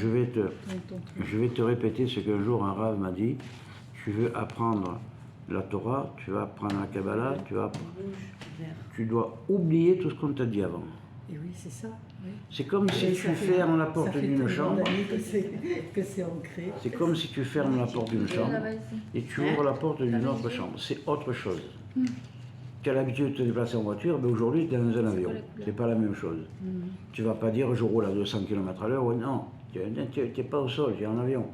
Je vais te répéter ce qu'un jour un Rav m'a dit. Tu veux apprendre la Torah, tu vas apprendre la Kabbalah, tu dois oublier tout ce qu'on t'a dit avant. Et oui, c'est ça. Oui. C'est comme si tu fermes la porte d'une chambre. Que c'est ancré. C'est comme si tu fermes la porte d'une chambre Là, vas-y. et tu ouvres la porte d'une autre chambre. C'est autre chose. Tu as l'habitude de te déplacer en voiture, mais aujourd'hui tu es dans un avion. C'est pas la même chose. Tu vas pas dire je roule à 200 km/h. Non, tu n'es pas au sol, tu es en avion.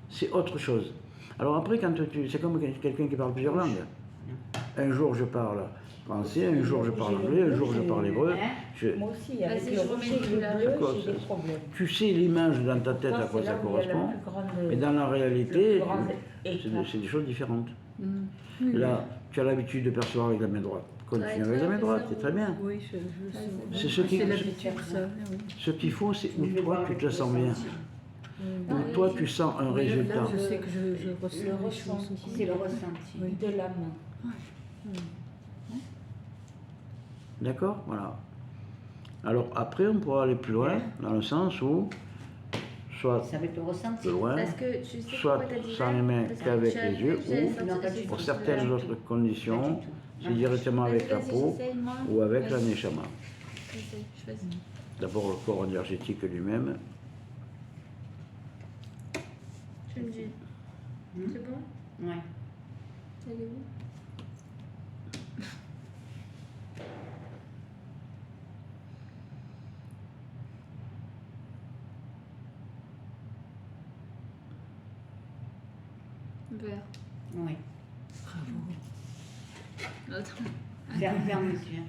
C'est autre chose. Alors après, c'est comme quelqu'un qui parle plusieurs langues. Un jour je parle français, un jour je parle anglais, un jour je parle hébreu. Moi aussi, avec Vas-y, le je rouge remets et une le couleur. bleu, j'ai des problèmes. Tu sais l'image dans ta tête à quoi ça correspond, mais dans la réalité, c'est des choses différentes. Là, tu as l'habitude de percevoir avec la main droite. Continue avec la main droite, c'est très bien. Oui, C'est ce qui- c'est l'habitude, ça. Oui. Ce qu'il faut, c'est où toi tu te sens bien, où toi tu sens un résultat. Là, je sais que je ressens Le les choses. ressenti. C'est le ressenti. Oui. De la main. D'accord? Voilà. Alors après, on pourra aller plus loin, dans le sens où, soit Ça va être le ressenti. de loin, Parce que tu sais soit pourquoi t'as dit sans ça les mains Parce que qu'avec tu as les vu yeux, que j'allais ou sortir des pour choses certaines là. autres conditions, c'est directement avec la Vas-y, peau j'essaye, moi. ou avec la Vas-y. neshama. J'essaye, je fais ça. D'abord le corps énergétique lui-même. Tu me dis. C'est bon? Ouais. Elle est où? Vert. Oui. L'autre. Ferme les yeux.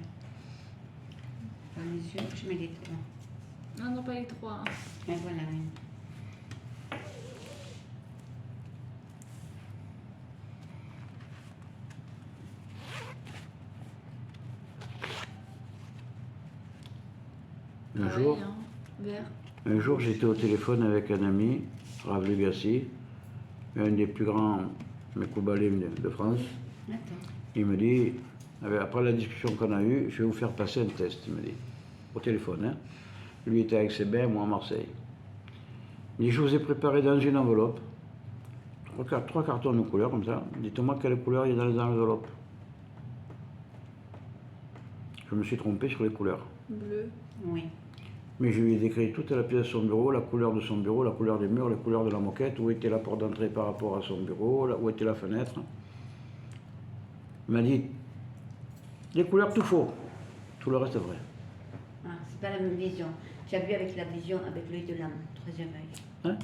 Ferme les yeux, je mets les trois. Non, non, pas les trois. Hein. Et voilà. Oui. Pareil, vert. Un jour, j'étais au téléphone avec un ami, Rav Lugassi, un des plus grands Mekoubalim de France. Attends. Il me dit, après la discussion qu'on a eue, je vais vous faire passer un test, il me dit, au téléphone. Hein. Lui était avec ses bains, moi à Marseille. Il dit, je vous ai préparé dans une enveloppe, trois cartons de couleurs comme ça. Dites-moi quelle couleur il y a dans les enveloppes. Je me suis trompé sur les couleurs. Bleu. Oui. Mais je lui ai décrit toute la pièce de son bureau, la couleur de son bureau, la couleur des murs, la couleur de la moquette, où était la porte d'entrée par rapport à son bureau, où était la fenêtre. Il m'a dit, les couleurs tout faux, tout le reste vrai. Ah, c'est pas la même vision. Tu as vu avec la vision, avec l'œil de l'âme, troisième œil. Hein?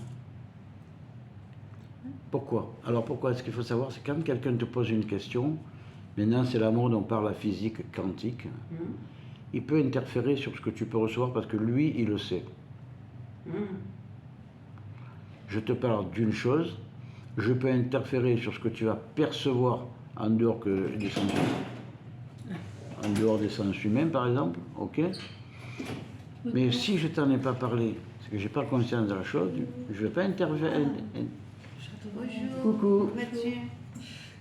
Pourquoi? Alors pourquoi? Ce qu'il faut savoir, c'est quand quelqu'un te pose une question, maintenant c'est la mode, on parle la physique quantique, il peut interférer sur ce que tu peux recevoir parce que lui, il le sait. Je te parle d'une chose, je peux interférer sur ce que tu vas percevoir en dehors des sens humains. En dehors des sens humains, par exemple, ok? Mais si je t'en ai pas parlé, c'est que j'ai pas conscience de la chose, je ne vais pas intervenir. Bonjour. Coucou. Comment vas-tu?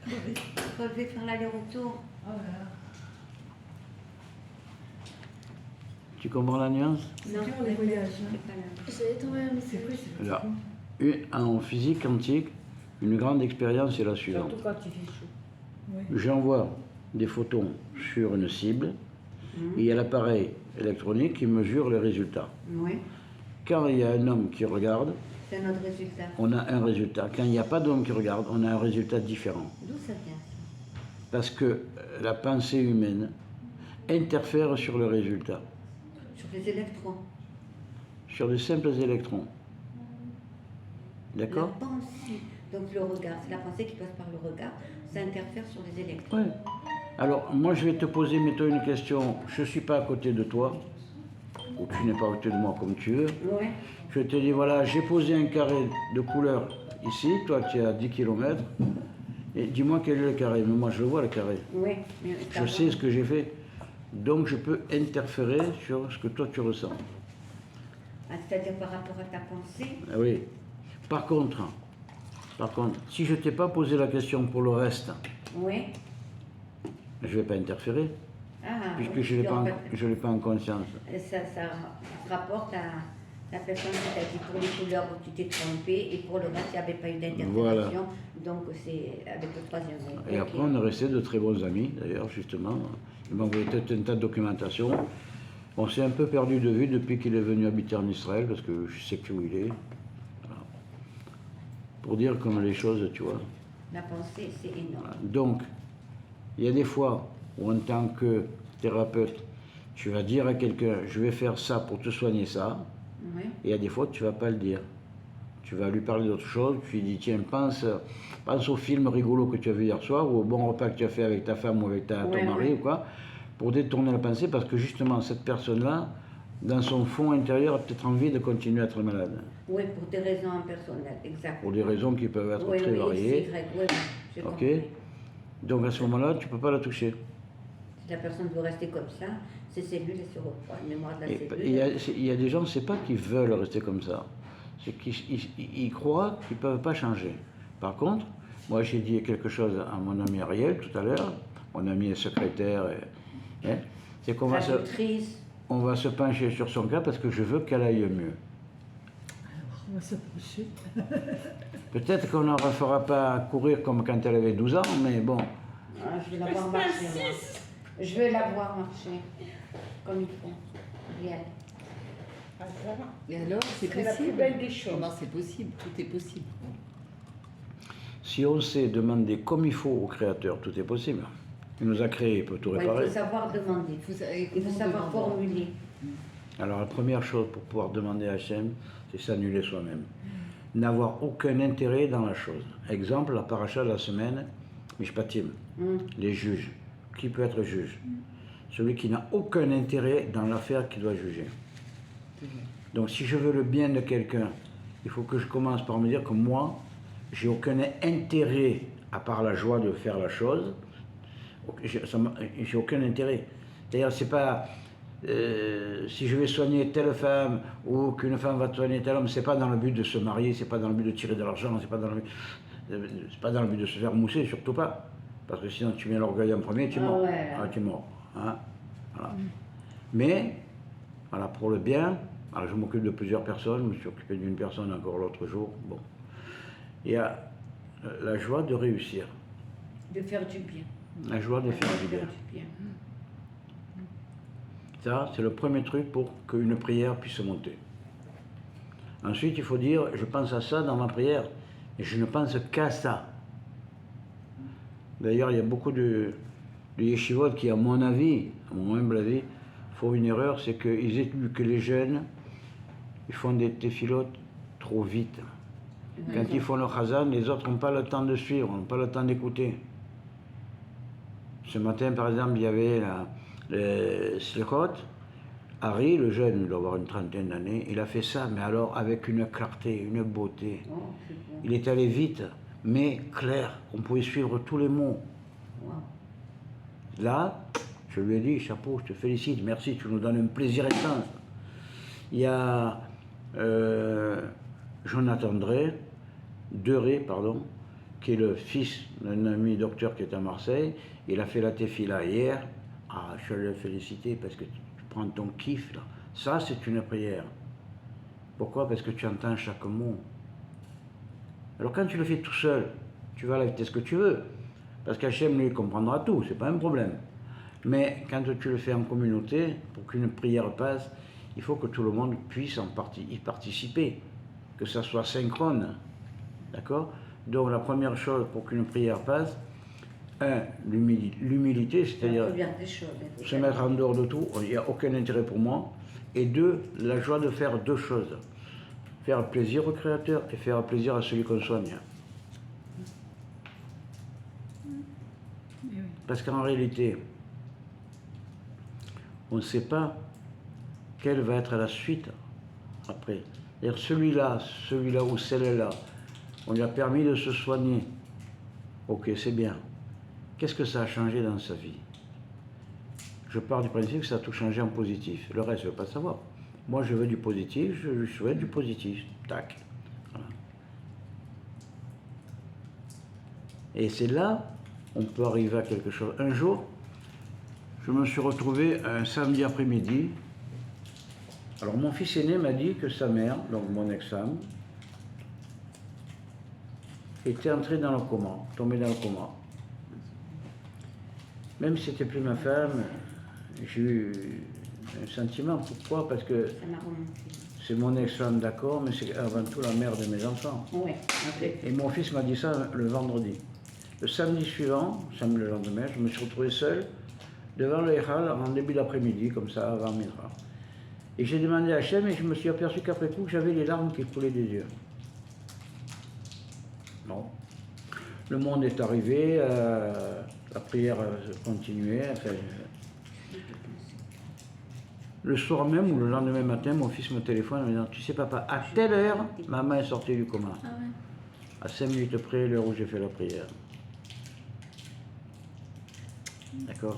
Je vais faire l'aller-retour. Tu comprends la nuance? Non, dur, les voyages, hein. c'est pas là. J'allais t'envoyer un message. Là. En physique quantique, une grande expérience est la suivante. Surtout quand il fait chaud. Oui. J'envoie des photons sur une cible et il y a l'appareil électronique qui mesure les résultats. Oui, Quand il y a un homme qui regarde, c'est notre résultat. on a un résultat. Quand il n'y a pas d'homme qui regarde, on a un résultat différent. D'où ça vient ça? Parce que la pensée humaine interfère sur le résultat, Sur les électrons. sur des simples électrons. La D'accord? pensée Donc le regard, c'est la pensée qui passe par le regard, ça interfère sur les électrons. Ouais. Alors, moi, je vais te poser, mettons, une question. Je ne suis pas à côté de toi, ou tu n'es pas à côté de moi, comme tu veux. Ouais. Je te dis, voilà, j'ai posé un carré de couleur ici, toi, tu es à 10 km, et dis-moi quel est le carré. Mais moi, je le vois, le carré. Ouais. Je sais ce que j'ai fait. Donc, je peux interférer sur ce que toi, tu ressens. Ah, c'est-à-dire par rapport à ta pensée. Ah oui. Par contre, si je ne t'ai pas posé la question pour le reste, Ouais. je ne vais pas interférer, Ah, puisque oui. je ne l'ai En pas, fait, je l'ai pas en conscience. ça se rapporte à la personne qui t'a dit pour les couleurs où tu t'es trompé et pour le reste, il n'y avait pas eu d'interprétation. Voilà. Donc c'est avec le troisième œil. Et Ok. après, on est resté de très bons amis, d'ailleurs, justement. Il m'a envoyé tout un tas de documentation. On s'est un peu perdu de vue depuis qu'il est venu habiter en Israël, parce que je sais plus où il est. Voilà. Pour dire comme les choses, tu vois. La pensée, c'est énorme. Voilà. Donc, il y a des fois où, en tant que thérapeute, tu vas dire à quelqu'un, je vais faire ça pour te soigner ça. Ouais. Et il y a des fois, tu ne vas pas le dire. Tu vas lui parler d'autre chose, tu lui dis, tiens, pense au film rigolo que tu as vu hier soir, ou au bon repas que tu as fait avec ta femme ou avec ton Ouais, mari, ouais. ou quoi, pour détourner la pensée, parce que justement, cette personne-là, dans son fond intérieur, a peut-être envie de continuer à être malade, Oui, pour des raisons personnelles, exact. pour des raisons qui peuvent être Oui, très oui, variées. c'est Y, oui, j'ai Ok. compris. Donc à ce moment-là, tu ne peux pas la toucher. Si la personne veut rester comme ça, ses cellules, elles se reprennent. La mémoire de la Et cellule. il y a des gens, c'est pas qu'ils veulent rester comme ça, c'est qu'ils croient qu'ils ne peuvent pas changer. Par contre, moi j'ai dit quelque chose à mon ami Ariel tout à l'heure, mon ami est secrétaire, hein, c'est qu'on va Traductrice. on va se pencher sur son cas parce que je veux qu'elle aille mieux. Alors, on va se pencher. Peut-être qu'on ne la refera pas courir comme quand elle avait 12 ans, mais bon, Ah, je vais la voir marcher, moi. Je vais la voir marcher. Comme il faut. Réel. Ah, ça va. Et alors, c'est C'est la plus possible. belle des choses. Comment c'est possible? Tout est possible. si on sait demander comme il faut au Créateur, tout est possible. Il nous a créé, il peut tout Ouais, il réparer. faut savoir demander. Il faut savoir formuler. Alors la première chose pour pouvoir demander à Hachem, c'est s'annuler soi-même. N'avoir aucun intérêt dans la chose. Exemple, la paracha de la semaine, Mishpatim, les juges. Qui peut être juge? Celui qui n'a aucun intérêt dans l'affaire qu'il doit juger. Donc si je veux le bien de quelqu'un, il faut que je commence par me dire que moi, j'ai aucun intérêt, à part la joie de faire la chose, j'ai aucun intérêt. D'ailleurs, c'est pas... si je vais soigner telle femme ou qu'une femme va soigner tel homme, c'est pas dans le but de se marier, c'est pas dans le but de tirer de l'argent, c'est pas dans le but de se faire mousser, surtout pas. Parce que sinon tu mets l'orgueil en premier, tu es mort. Ouais. Ah, tu es mort. Hein, voilà. Mais, voilà, pour le bien, alors je m'occupe de plusieurs personnes, je me suis occupé d'une personne encore l'autre jour. Bon. Il y a la joie de réussir, De faire du bien. la joie de faire du bien. bien. Ça, c'est le premier truc pour qu'une prière puisse monter. Ensuite, il faut dire, je pense à ça dans ma prière, et je ne pense qu'à ça. D'ailleurs, il y a beaucoup de yeshivot qui, à mon avis, à mon humble avis, font une erreur, c'est qu'ils étudient que les jeunes, ils font des téphilotes trop vite. Quand ils font le chazan, les autres n'ont pas le temps de suivre, n'ont pas le temps d'écouter. Ce matin, par exemple, il y avait le Slichot. Harry, le jeune, il doit avoir une trentaine d'années, il a fait ça, mais alors avec une clarté, une beauté. Oh, c'est bon. Il est allé vite, mais clair. On pouvait suivre tous les mots. Wow. Là, je lui ai dit, chapeau, je te félicite, merci, tu nous donnes un plaisir intense. Il y a Jonathan Deré, qui est le fils d'un ami docteur qui est à Marseille. Il a fait la tefila hier. Ah, je l'ai félicité parce que tu prends ton kiff là. Ça, c'est une prière. Pourquoi? Parce que tu entends chaque mot. Alors quand tu le fais tout seul, tu vas à la vitesse que tu veux. Parce qu'Hachem, lui, comprendra tout, c'est pas un problème. Mais quand tu le fais en communauté, pour qu'une prière passe, il faut que tout le monde puisse y participer, que ça soit synchrone. D'accord? Donc la première chose pour qu'une prière passe, l'humilité, c'est-à-dire se mettre en dehors de tout, il n'y a aucun intérêt pour moi. Et deux, la joie de faire deux choses. Faire plaisir au Créateur et faire plaisir à celui qu'on soigne. Parce qu'en réalité, on ne sait pas quelle va être la suite après. C'est-à-dire celui-là ou celle-là, on lui a permis de se soigner. Ok, c'est bien. Qu'est-ce que ça a changé dans sa vie? Je pars du principe que ça a tout changé en positif. Le reste, je ne veux pas savoir. Moi, je veux du positif, je lui souhaite du positif. Tac. Voilà. Et c'est là, on peut arriver à quelque chose. Un jour, je me suis retrouvé un samedi après-midi. Alors, mon fils aîné m'a dit que sa mère, donc mon ex-femme, était entrée dans le coma, tombée dans le coma. Même si c'était plus ma femme, j'ai eu un sentiment. Pourquoi? Parce que Ça m'a remonté. c'est mon ex-femme, d'accord, mais c'est avant tout la mère de mes enfants. Oui, Et mon fils m'a dit ça le vendredi. Le samedi suivant, le lendemain, je me suis retrouvé seul devant le Hall en début d'après-midi, comme ça, avant Mitra. Et j'ai demandé à Hachem et je me suis aperçu qu'après coup, j'avais les larmes qui coulaient des yeux. Bon. Le monde est arrivé, la prière continuait. Enfin, le soir même ou le lendemain matin, mon fils me téléphone en me disant: tu sais papa, à telle heure, maman est sortie du coma. Ah ouais. À 5 minutes près, l'heure où j'ai fait la prière. D'accord?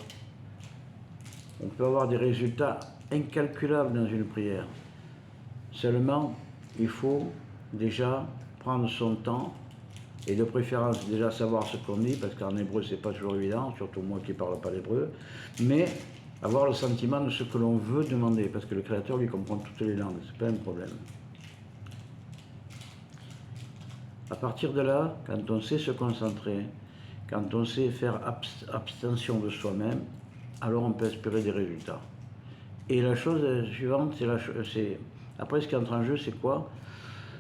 On peut avoir des résultats incalculables dans une prière. Seulement, il faut déjà prendre son temps et de préférence déjà savoir ce qu'on dit, parce qu'en hébreu c'est pas toujours évident, surtout moi qui ne parle pas l'hébreu, mais avoir le sentiment de ce que l'on veut demander, parce que le Créateur lui comprend toutes les langues, c'est pas un problème. À partir de là, quand on sait se concentrer, quand on sait faire abstention de soi-même, alors on peut espérer des résultats. Et la chose suivante, après ce qui entre en jeu, c'est quoi?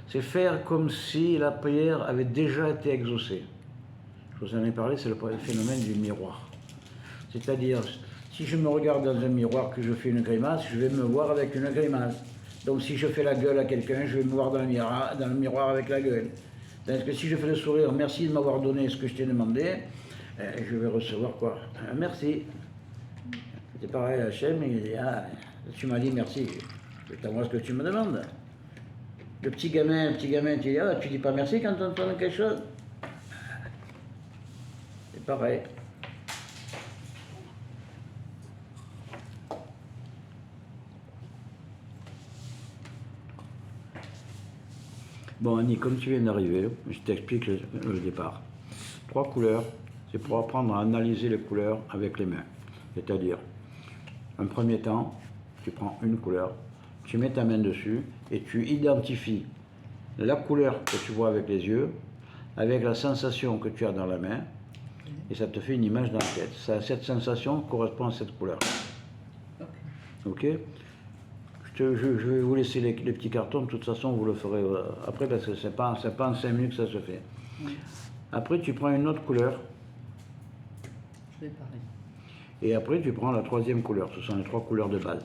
C'est faire comme si la prière avait déjà été exaucée. Je vous en ai parlé, c'est le phénomène du miroir. C'est-à-dire, si je me regarde dans un miroir, que je fais une grimace, je vais me voir avec une grimace. Donc si je fais la gueule à quelqu'un, je vais me voir dans le miroir avec la gueule. Parce que si je fais le sourire, merci de m'avoir donné ce que je t'ai demandé, je vais recevoir quoi? Un merci. C'est pareil, Hachem, il dit: ah, tu m'as dit merci, je t'envoie ce que tu me demandes. Le petit gamin, tu dis: ah, tu dis pas merci quand on te donne quelque chose? C'est pareil. Bon, Annie, comme tu viens d'arriver, je t'explique le départ. 3 couleurs, c'est pour apprendre à analyser les couleurs avec les mains. C'est-à-dire, un premier temps, tu prends une couleur, tu mets ta main dessus et tu identifies la couleur que tu vois avec les yeux, avec la sensation que tu as dans la main, et ça te fait une image dans la tête. Cette sensation correspond à cette couleur. Ok? Je vais vous laisser les petits cartons, de toute façon vous le ferez après, parce que c'est pas en 5 minutes que ça se fait. Après tu prends une autre couleur. Je vais pareil. Et après tu prends la 3e couleur, ce sont les 3 couleurs de base.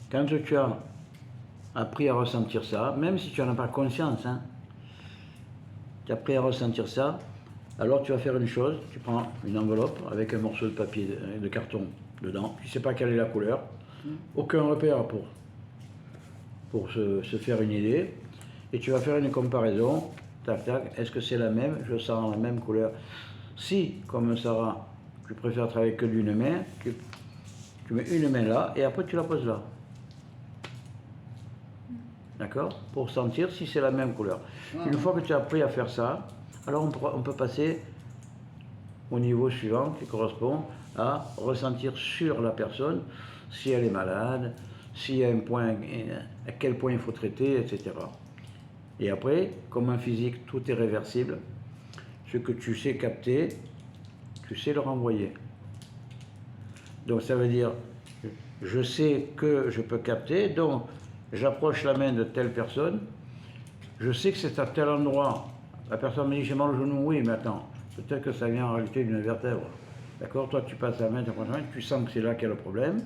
Quand tu as appris à ressentir ça, même si tu n'en as pas conscience, hein, tu as appris à ressentir ça, alors tu vas faire une chose, tu prends une enveloppe avec un morceau de papier, de carton dedans, tu ne sais pas quelle est la couleur, aucun repère pour se faire une idée, et tu vas faire une comparaison, tac tac, est-ce que c'est la même, je sens la même couleur. Si, comme Sarah, tu préfères travailler que d'une main, tu mets une main là, et après tu la poses là. D'accord? Pour sentir si c'est la même couleur. Une fois que tu as appris à faire ça, alors on peut passer au niveau suivant qui correspond à ressentir sur la personne si elle est malade, s'il y a un point, à quel point il faut traiter, etc. Et après, comme en physique, tout est réversible. Ce que tu sais capter, tu sais le renvoyer. Donc ça veut dire, je sais que je peux capter, donc j'approche la main de telle personne, je sais que c'est à tel endroit. La personne me dit: j'ai mal au genou, oui, mais attends, peut-être que ça vient en réalité d'une vertèbre. D'accord? Toi, tu passes la main, tu sens que c'est là qu'il y a le problème,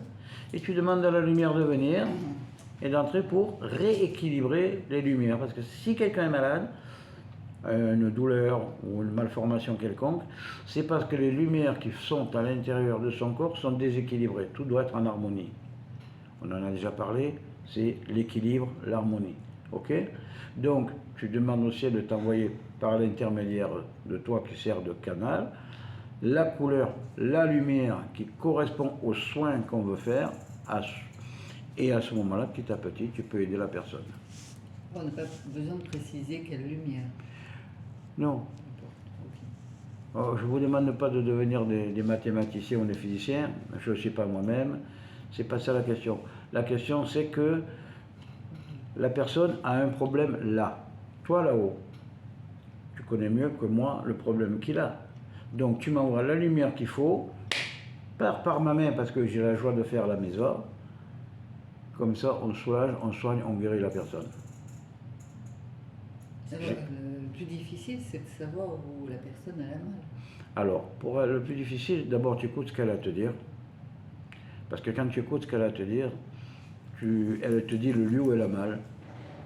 et tu demandes à la lumière de venir et d'entrer pour rééquilibrer les lumières. Parce que si quelqu'un est malade, une douleur ou une malformation quelconque, c'est parce que les lumières qui sont à l'intérieur de son corps sont déséquilibrées. Tout doit être en harmonie. On en a déjà parlé, c'est l'équilibre, l'harmonie. Ok? Donc, tu demandes au ciel de t'envoyer par l'intermédiaire de toi qui sert de canal, la couleur, la lumière qui correspond aux soins qu'on veut faire, et à ce moment-là, petit à petit, tu peux aider la personne. On n'a pas besoin de préciser quelle lumière. Non. Ok. Je ne vous demande pas de devenir des mathématiciens ou des physiciens, je ne le suis pas moi-même, c'est pas ça la question. La question c'est que la personne a un problème là, toi là-haut. Tu connais mieux que moi le problème qu'il a. Donc tu m'envoies la lumière qu'il faut, par ma main parce que j'ai la joie de faire la maison. Comme ça on soulage, on soigne, on guérit la personne. Alors, le plus difficile, c'est de savoir où la personne a la mal. Alors, pour elle, le plus difficile, d'abord tu écoutes ce qu'elle a à te dire. Parce que quand tu écoutes ce qu'elle a à te dire, elle te dit le lieu où elle a mal.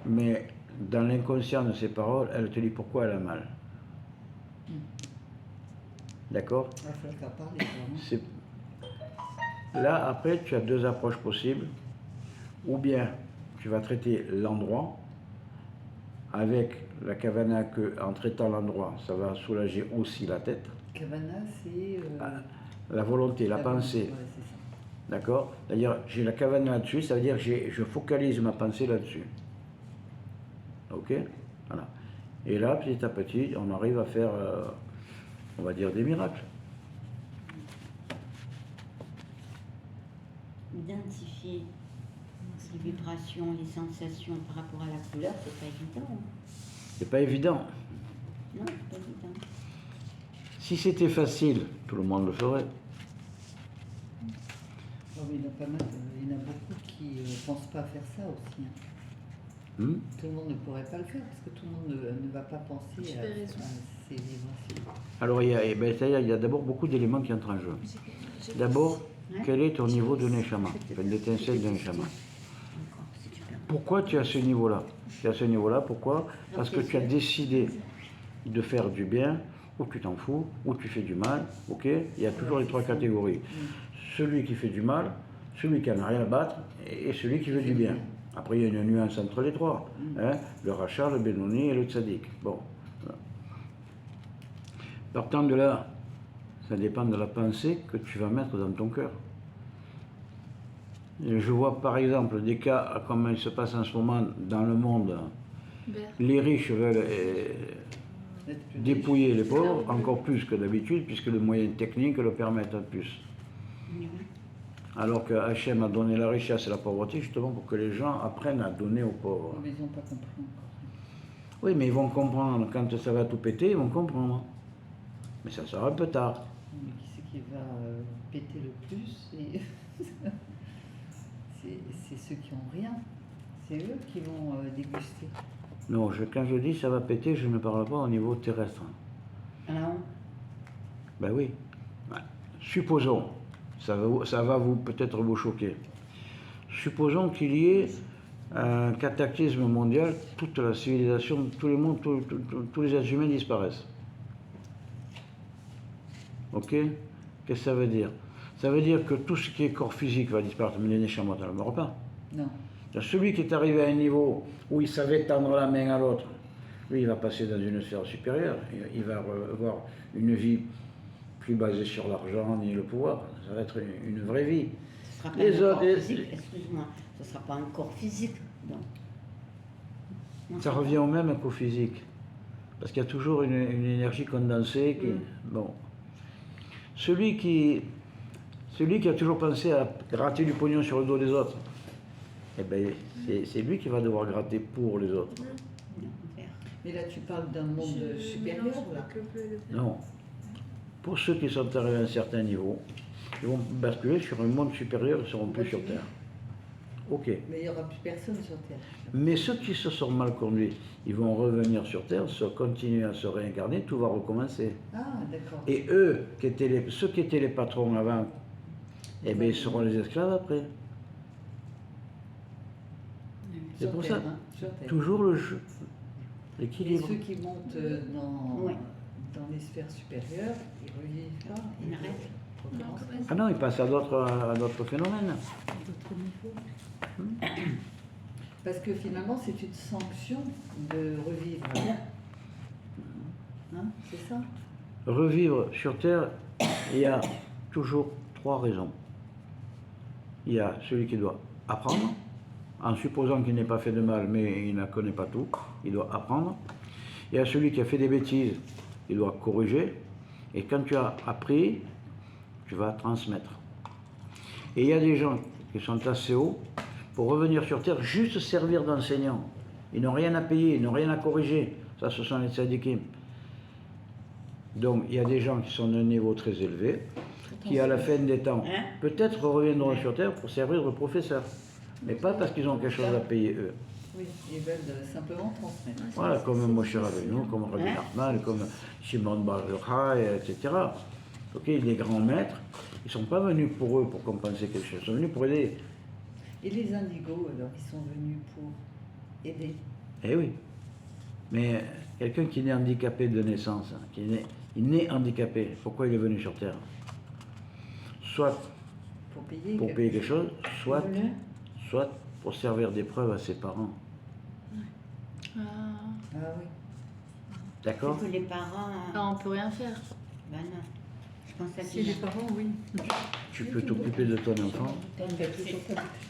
Mais dans l'inconscient de ses paroles, elle te dit pourquoi elle a mal. D'accord? Il va falloir faire parler. Quoi, C'est- Là, après, tu as deux approches possibles. Ou bien tu vas traiter l'endroit avec la kavana que, en traitant l'endroit, ça va soulager aussi la tête, Kavana, c'est. la volonté, la volonté, pensée. ouais, c'est ça. D'accord? C'est-à-dire, j'ai la kavana là-dessus, ça veut dire que je focalise ma pensée là-dessus. Ok? Voilà. Et là, petit à petit, on arrive à faire, on va dire, des miracles. Identifier les vibrations, les sensations par rapport à la couleur, c'est pas évident. Hein. C'est pas évident. Non, c'est pas évident. Si c'était facile, tout le monde le ferait. Oh, mais il y en a pas mal, il y en a beaucoup qui ne pensent pas à faire ça aussi. Hein. Hmm? Tout le monde ne pourrait pas le faire parce que tout le monde ne va pas penser Tu à as raison. ces vibrations. Alors, c'est-à-dire, il y a d'abord beaucoup d'éléments qui entrent en jeu. D'abord, quel est ton niveau de neshama, enfin, l'étincelle de neshama? D'accord, c'est super. Pourquoi tu es à ce niveau-là? Tu es à ce niveau-là, pourquoi? Parce que tu as décidé de faire du bien, ou tu t'en fous, ou tu fais du mal, ok? Il y a toujours les trois catégories. Celui qui fait du mal, celui qui n'a rien à battre, et celui qui veut du bien. Après, il y a une nuance entre les trois. Hein? Le rachat, le bénoni et le tzaddik. Bon. Voilà. Partant de là, ça dépend de la pensée que tu vas mettre dans ton cœur. Et je vois par exemple des cas comme il se passe en ce moment dans le monde. Vert. Les riches veulent Être plus dépouiller les pauvres, encore plus que d'habitude, puisque les moyens techniques le permettent plus. Oui. Alors que Hachem a donné la richesse et la pauvreté justement pour que les gens apprennent à donner aux pauvres. Mais ils n'ont pas compris encore. Oui, mais ils vont comprendre quand ça va tout péter, ils vont comprendre. Mais ça sera un peu tard. Mais qui c'est qui va péter le plus c'est ceux qui n'ont rien. C'est eux qui vont déguster. Non, quand je dis ça va péter, je ne parle pas au niveau terrestre. Alors, Ben oui. Ouais. Supposons, ça va vous peut-être vous choquer. Supposons qu'il y ait un cataclysme mondial, toute la civilisation, tout le monde, tous les êtres humains disparaissent. Ok? Qu'est-ce que ça veut dire? Ça veut dire que tout ce qui est corps physique va disparaître, mais les neshamot ne meurent pas. Non. Celui qui est arrivé à un niveau où il savait tendre la main à l'autre, lui, il va passer dans une sphère supérieure. Il va avoir une vie plus basée sur l'argent et le pouvoir. Ça va être une vraie vie. ce sera pas Les un autres, corps physique, excuse-moi, ce sera pas un corps physique. Donc. Non, Ça c'est revient au même qu'au physique. Parce qu'il y a toujours une énergie condensée qui. Bon. Celui qui a toujours pensé à gratter du pognon sur le dos des autres, eh ben, c'est lui qui va devoir gratter pour les autres. pas vert. Mais là, tu parles d'un monde Je supérieur, mélange là. avec le bleu et le vert. Non. Pour ceux qui sont arrivés à un certain niveau, ils vont basculer sur un monde supérieur, ils ne seront plus sur Terre. Ok. Mais il n'y aura plus personne sur Terre. Mais ceux qui se sont mal conduits, ils vont revenir sur Terre, continuer à se réincarner, tout va recommencer. Ah, d'accord. Et eux, ceux qui étaient les patrons avant, eh bien, ils seront les esclaves après. C'est Sur pour Terre, ça. hein, sur Terre. Toujours le jeu. Et l'équilibre. ceux qui montent Ouais. dans les sphères supérieures, ils revivent pas. Ils arrêtent. recommencent. Ah non, ils passent à d'autres phénomènes. D'autres niveaux. Parce que finalement, c'est une sanction de revivre. Hein, c'est ça? Revivre sur Terre, il y a toujours 3 raisons. Il y a celui qui doit apprendre, en supposant qu'il n'ait pas fait de mal, mais il ne connaît pas tout, il doit apprendre. Il y a celui qui a fait des bêtises, il doit corriger. Et quand tu as appris, tu vas transmettre. Et il y a des gens qui sont assez hauts pour revenir sur Terre, juste servir d'enseignants. Ils n'ont rien à payer, ils n'ont rien à corriger. Ça, ce sont les tzadikim. Donc, il y a des gens qui sont d'un niveau très élevé, qui, à la fin des temps, Hein? peut-être reviendront sur Terre pour servir de professeur. Mais pas parce qu'ils ont quelque chose à payer, eux. Oui, ils veulent simplement transmettre. Voilà, comme Moshe Rabbeinu, comme Rabbi Hein? Nachman, comme Shimon Bar Yochai, etc. Ok, les grands maîtres, ils ne sont pas venus pour eux, pour compenser quelque chose. Ils sont venus pour aider. Et les indigos, alors, ils sont venus pour aider. Eh oui. Mais quelqu'un qui est handicapé de naissance, hein, il naît handicapé, pourquoi il est venu sur Terre? Soit pour payer quelque chose, soit pour servir d'épreuve à ses parents. Ah. Ah oui. D'accord? C'est que les parents. Ah, on peut rien faire. Ben non. Je pense à Si les parents, oui. Tu peux t'occuper de ton enfant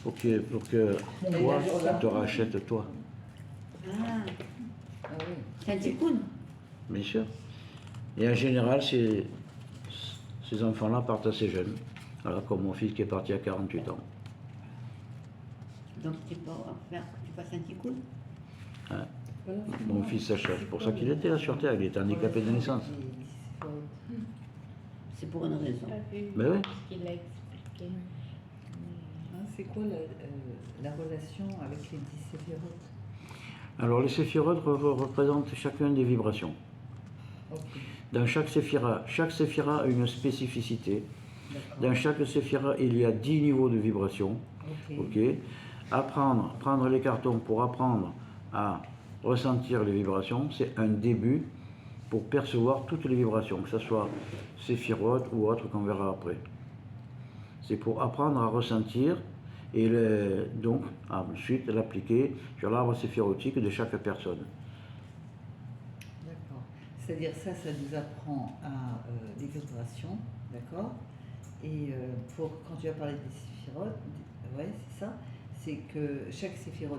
pour que Mais toi, là, tu te rachètes toi. Ah, Ah oui. c'est un tikkun. Bien sûr. Et en général, ces enfants-là partent assez jeunes. Voilà, comme mon fils qui est parti à 48 ans. Donc tu peux faire que tu fasses un tikkun. Hein. Voilà, Mon fils s'achète. C'est pour ça qu'il était là sur Terre, il était handicapé de naissance. C'est pour une raison. Mais oui. Ce qu'il a expliqué. Hein, c'est quoi la relation avec les 10 séphirotes? Alors les séphirotes représentent chacun des vibrations. Ok, Dans chaque séphira a une spécificité. d'accord. Dans chaque séphira, il y a 10 niveaux de vibration. Ok. Ok. Prendre les cartons pour apprendre à ressentir les vibrations, c'est un début pour percevoir toutes les vibrations, que ce soit séphirote ou autre qu'on verra après. C'est pour apprendre à ressentir et donc ensuite l'appliquer sur l'arbre séphirotique de chaque personne. D'accord. C'est-à-dire ça nous apprend à les vibrations, d'accord? Et quand tu as parlé des séphirotes, ouais, c'est ça, c'est que chaque séphira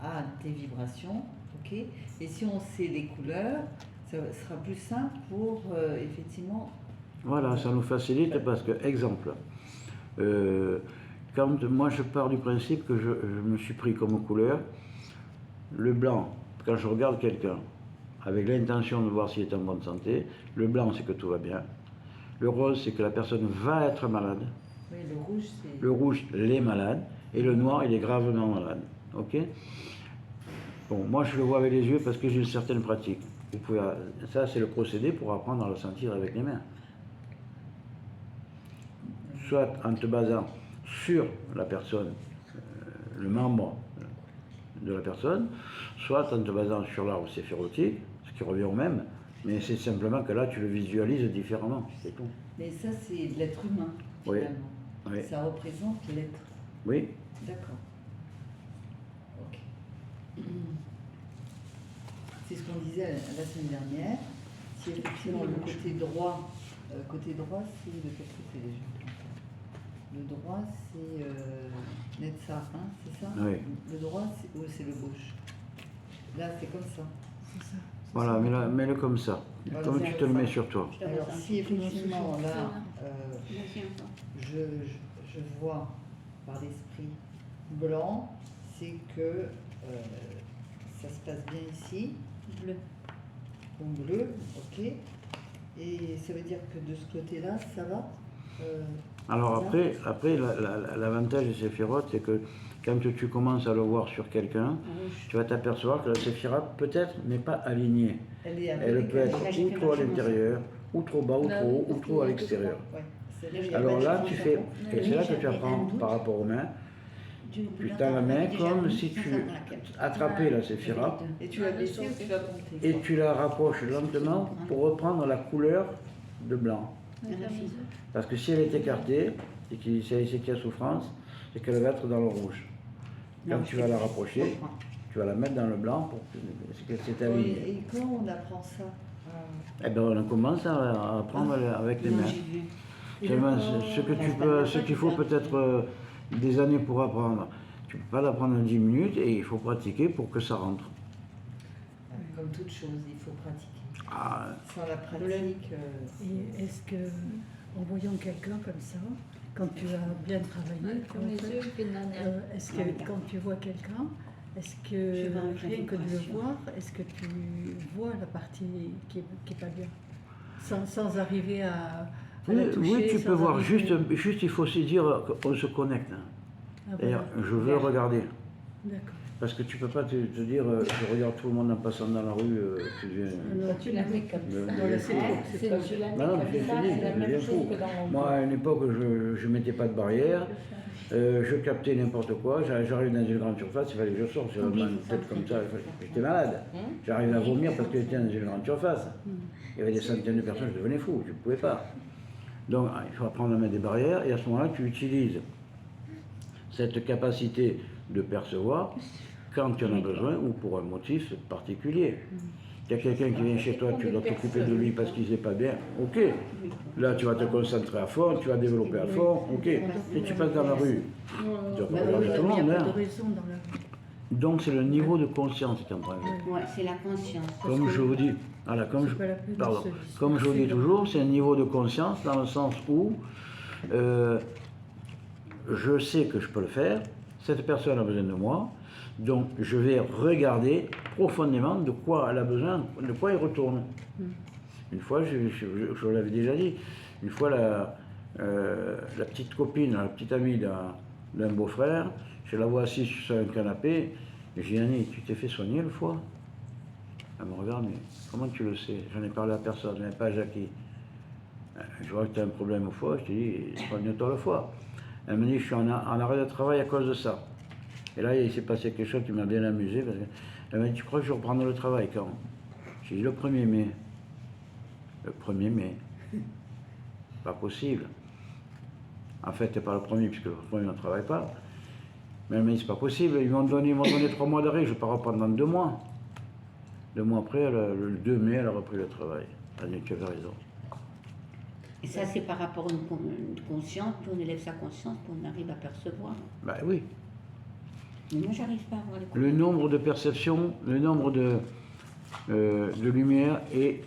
a des vibrations, ok? Et si on sait les couleurs, ça sera plus simple pour effectivement. Voilà, ça nous facilite parce que, exemple, quand moi je pars du principe que je me suis pris comme couleur, le blanc, quand je regarde quelqu'un avec l'intention de voir s'il est en bonne santé, le blanc c'est que tout va bien, le rose c'est que la personne va être malade, Oui, le rouge, c'est. le rouge il est malade et le noir il est gravement malade. Ok? Bon, moi je le vois avec les yeux parce que j'ai une certaine pratique. Ça c'est le procédé pour apprendre à le sentir avec les mains. Soit en te basant sur la personne, le membre de la personne, soit en te basant sur l'arbre séphirotique, ce qui revient au même, mais c'est simplement que là tu le visualises différemment, c'est tout. Mais ça, c'est de l'être humain, Oui. finalement. Oui. Ça représente l'être. Oui, D'accord. Ok. C'est ce qu'on disait la semaine dernière. Si effectivement le côté droit, c'est de quel côté déjà? Le droit, c'est Netzach, hein, c'est ça? Oui. Le droit, c'est le gauche. Là, c'est comme ça. C'est ça. voilà, mets-le comme ça, Voilà, comme c'est tu te le ça. mets sur toi. Alors, si effectivement, là, Deuxième fois. je vois par l'esprit blanc, c'est que ça se passe bien ici. Bleu. Donc bleu, ok. Et ça veut dire que de ce côté-là, ça va Alors ça après l'avantage des séphirotes, c'est que quand tu commences à le voir sur quelqu'un, tu vas t'apercevoir que la séphirate peut-être n'est pas alignée. Elle est un peu Elle peut être décalée. ou trop à l'intérieur, ou trop bas, ou Bah trop haut, oui, ou trop à l'extérieur. Ouais. C'est là, il y a Alors pas de là, chance. tu fais, et c'est là que tu J'avais un apprends doute. par rapport aux mains, Tu tends la main comme si tu attrapais la séphira Et tu l'as baissé ou tu l'as monté et tu la rapproches lentement pour reprendre la couleur de blanc. Parce que si elle est écartée et si elle sait qu'il y a souffrance, c'est qu'elle va être dans le rouge. Quand tu vas la rapprocher, tu vas la mettre dans le blanc pour que c'est aligné. Et comment on apprend ça Eh bien, on commence à apprendre avec les mains. Seulement, ce qu'il faut peut-être des années pour apprendre. Tu ne peux pas l'apprendre en 10 minutes et il faut pratiquer pour que ça rentre. Comme toute chose, il faut pratiquer. Ah, Sans la pratique. Et est-ce que, en voyant quelqu'un comme ça, quand tu as bien travaillé, Comme les yeux, puis est-ce que quand tu vois quelqu'un, est-ce que rien que de le voir, est-ce que tu vois la partie qui est pas bien, sans arriver à oui, la toucher, oui, tu sans peux voir. arriver- Juste, il faut se dire qu'on se connecte. Ah, C'est-à-dire, voilà. je veux regarder. D'accord. Parce que tu peux pas te dire, je regarde tout le monde en passant dans la rue, tu deviens... Alors, Tu la mets comme Le- ça. le- là, c'est le- trop, c'est pas- Tu la mets Non, non, comme je te ça, dis, c'est la je même deviens chose fou. que dans l'ombre. Moi, à une époque, je ne mettais pas de barrière, je captais n'importe quoi, j'arrive dans une grande surface, il fallait que je sorte, j'avais une tête comme ça, j'étais malade. J'arrivais à vomir parce que j'étais dans une grande surface. Il y avait des centaines de personnes, je devenais fou, je ne pouvais pas. Donc, il faut apprendre à mettre des barrières, et à ce moment-là, tu utilises cette capacité de percevoir quand tu en as besoin ou pour un motif particulier. Il y a quelqu'un qui vient chez toi, tu dois t'occuper de lui parce qu'il n'est pas bien, ok. Là, tu vas te concentrer à fond, tu vas développer à fond, ok. Et tu passes dans la rue. Tu vas Bah pas oui, regarder tout le il n'y monde, a pas hein. de raison dans la vie. Donc, c'est le niveau de conscience qui est en train de... Ouais, c'est la conscience. Comme je vous dis, voilà, comme C'est je, pas la peine de pardon, se comme je vous dis disperser. toujours, c'est un niveau de conscience dans le sens où je sais que je peux le faire, cette personne a besoin de moi, donc je vais regarder profondément de quoi elle a besoin, de quoi il retourne. Une fois, je l'avais déjà dit, une fois la petite copine, la petite amie d'un beau-frère, je la vois assise sur un canapé, et j'ai dit, Annie, tu t'es fait soigner le foie? Elle me regarde, mais comment tu le sais? J'en ai parlé à personne, même pas à Jackie. Je vois que tu as un problème au foie, je te dis, soigne-toi le foie. Elle me dit, je suis en arrêt de travail à cause de ça. Et là, il s'est passé quelque chose qui m'a bien amusé. Parce elle m'a dit, tu crois que je reprends le travail quand? J'ai dit, le 1er mai. Le 1er mai. Pas possible. En fait, c'est pas le 1er, puisque le 1er, on ne travaille pas. Mais elle m'a dit, c'est pas possible, ils m'ont donné 3 mois d'arrêt, je pars reprendre dans 2 mois. 2 mois après, le 2 mai, elle a repris le travail. Elle a dit, tu avais raison. Et ça, c'est par rapport à une conscience, puis on élève sa conscience, puis on arrive à percevoir. Ben oui. Mais moi, j'arrive pas à voir les Le nombre de perceptions, le nombre de lumière est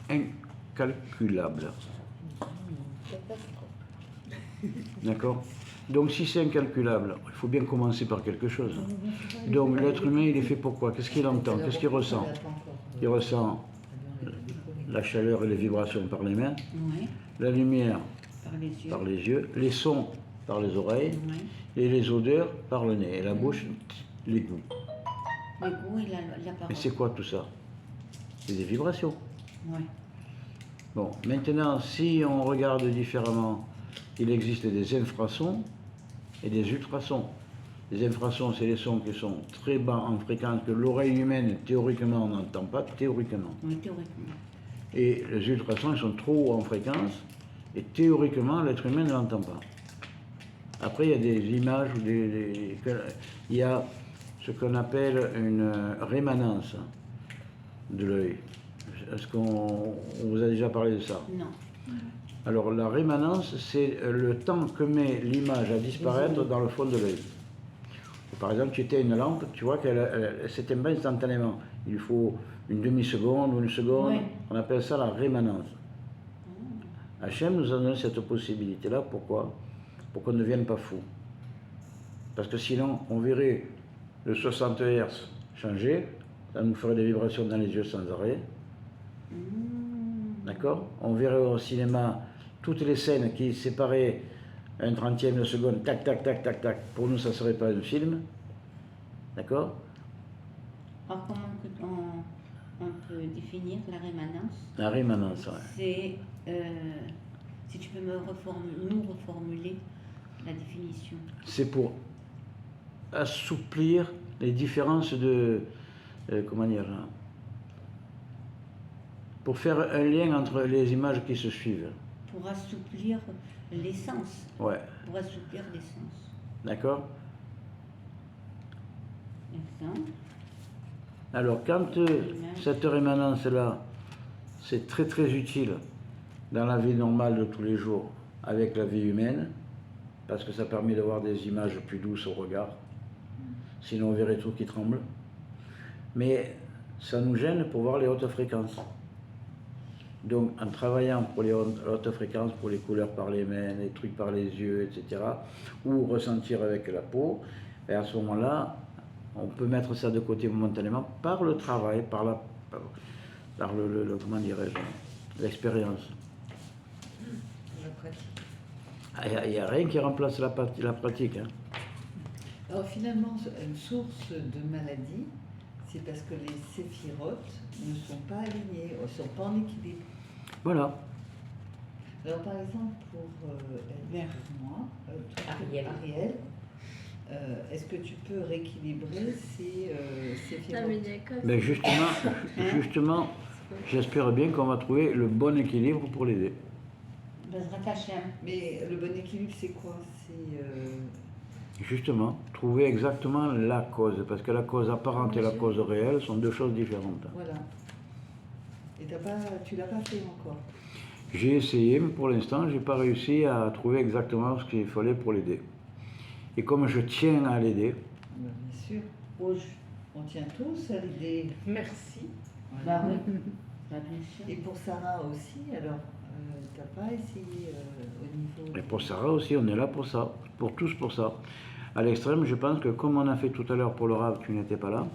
incalculable. D'accord? Donc si c'est incalculable, il faut bien commencer par quelque chose. Donc l'être humain, il est fait pour quoi? Qu'est-ce qu'il entend? Qu'est-ce qu'il ressent? Il ressent la chaleur et les vibrations par les mains, Oui, la lumière par les yeux. par les yeux, les sons par les oreilles Oui. et les odeurs par le nez et la bouche, les goûts. Les goûts et la parole. Mais c'est quoi tout ça? C'est des vibrations. Oui. Bon, maintenant, si on regarde différemment, il existe des infrasons et des ultrasons. Les infrasons, c'est les sons qui sont très bas en fréquence, que l'oreille humaine, théoriquement, on n'entend pas, théoriquement. Oui, théoriquement. Et les ultrasons, ils sont trop hauts en fréquence, et théoriquement, l'être humain ne l'entend pas. Après, il y a des images, ou il y a ce qu'on appelle une rémanence de l'œil. Est-ce qu'on vous a déjà parlé de ça? Non. Alors, la rémanence, c'est le temps que met l'image à disparaître dans le fond de l'œil. Par exemple, tu éteins une lampe, tu vois qu'elle s'éteint pas instantanément. Il faut une demi-seconde ou une seconde. Oui. On appelle ça la rémanence. Hachem nous a donné cette possibilité-là. Pourquoi? Pour qu'on ne devienne pas fou. Parce que sinon, on verrait le 60 Hz changer, ça nous ferait des vibrations dans les yeux sans arrêt. D'accord? On verrait au cinéma toutes les scènes qui séparaient un 30e de seconde, tac, tac, tac, tac, tac. Pour nous, ça ne serait pas un film. D'accord? Alors, comment on peut définir la rémanence? La rémanence, ouais. C'est, si tu peux nous reformuler la définition. C'est pour assouplir les différences de... comment dire, pour faire un lien entre les images qui se suivent. Pour assouplir l'essence. Ouais, Pour assouplir l'essence. d'accord? Exemple. Alors, quand cette rémanence-là, c'est très très utile dans la vie normale de tous les jours avec la vie humaine, parce que ça permet d'avoir des images plus douces au regard, sinon on verrait tout qui tremble. Mais ça nous gêne pour voir les hautes fréquences. Donc, en travaillant pour les hautes fréquences, pour les couleurs par les mains, les trucs par les yeux, etc., ou ressentir avec la peau, et à ce moment-là, on peut mettre ça de côté momentanément par le travail, par comment dirais-je, l'expérience. La pratique. Il n'y a rien qui remplace la pratique. Hein. Alors finalement, une source de maladie, c'est parce que les séphirotes ne sont pas alignés, ne sont pas en équilibre. Voilà. Alors par exemple, pour moi, Ariel, est-ce que tu peux rééquilibrer ces Non, mais séphirotes? d'accord. Mais justement, j'espère bien qu'on va trouver le bon équilibre pour l'aider. Bezrat Hashem. Mais le bon équilibre, c'est quoi? C'est Justement, trouver exactement la cause, parce que la cause apparente et la cause réelle sont deux choses différentes. voilà. Et tu l'as pas fait encore. J'ai essayé, mais pour l'instant, je n'ai pas réussi à trouver exactement ce qu'il fallait pour l'aider. Et comme je tiens à l'aider, Bien sûr, Rouge. on tient tous à l'idée. Merci. Voilà. Bah oui. Bah, bien sûr. Et pour Sarah aussi, alors, t'as pas essayé au niveau... et pour Sarah aussi, on est là pour ça, pour tous pour ça. À l'extrême, je pense que comme on a fait tout à l'heure pour le Rav, tu n'étais pas là,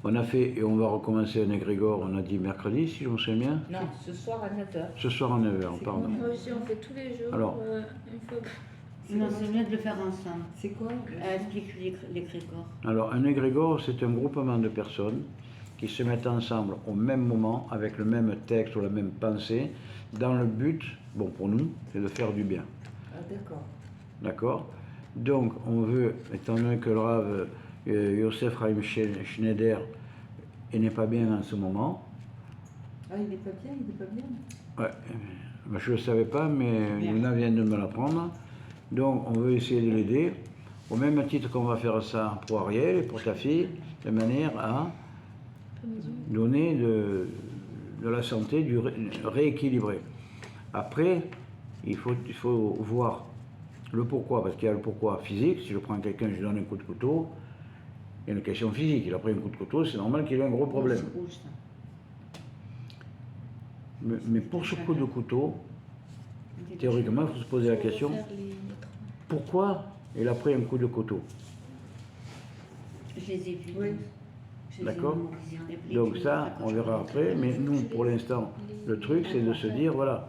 on a fait, et on va recommencer un égrégore, on a dit mercredi, si je me souviens bien. Non, ce soir à 9h. Ce soir à 9h, pardon. Moi aussi, on fait tous les jours. Alors. Une fois. Non, c'est mieux de le faire ensemble. C'est quoi Explique les grégores. Alors, un égrégore, c'est un groupement de personnes qui se mettent ensemble au même moment, avec le même texte ou la même pensée, dans le but, bon pour nous, c'est de faire du bien. Ah d'accord. D'accord? Donc, on veut, étant donné que le Rav Yosef Chaim Schneider n'est pas bien en ce moment, Ah, il est pas bien, il est pas bien. ouais, ben, je ne le savais pas, mais Luna vient de me l'apprendre. Donc, on veut essayer de l'aider, au même titre qu'on va faire ça pour Ariel et pour ta fille, de manière à donner de la santé, du rééquilibrer. Après, il faut voir le pourquoi, parce qu'il y a le pourquoi physique. Si je prends quelqu'un, je lui donne un coup de couteau, il y a une question physique. Il a pris un coup de couteau, c'est normal qu'il ait un gros problème. C'est rouge, ça. Mais pour ce coup de couteau, théoriquement, il faut se poser la question, pourquoi il a pris un coup de couteau? Je les ai vus. Oui. Je les ai D'accord. mémorisés en réplique. Donc ça, on verra après, mais nous, pour l'instant, le truc, c'est de se dire, voilà,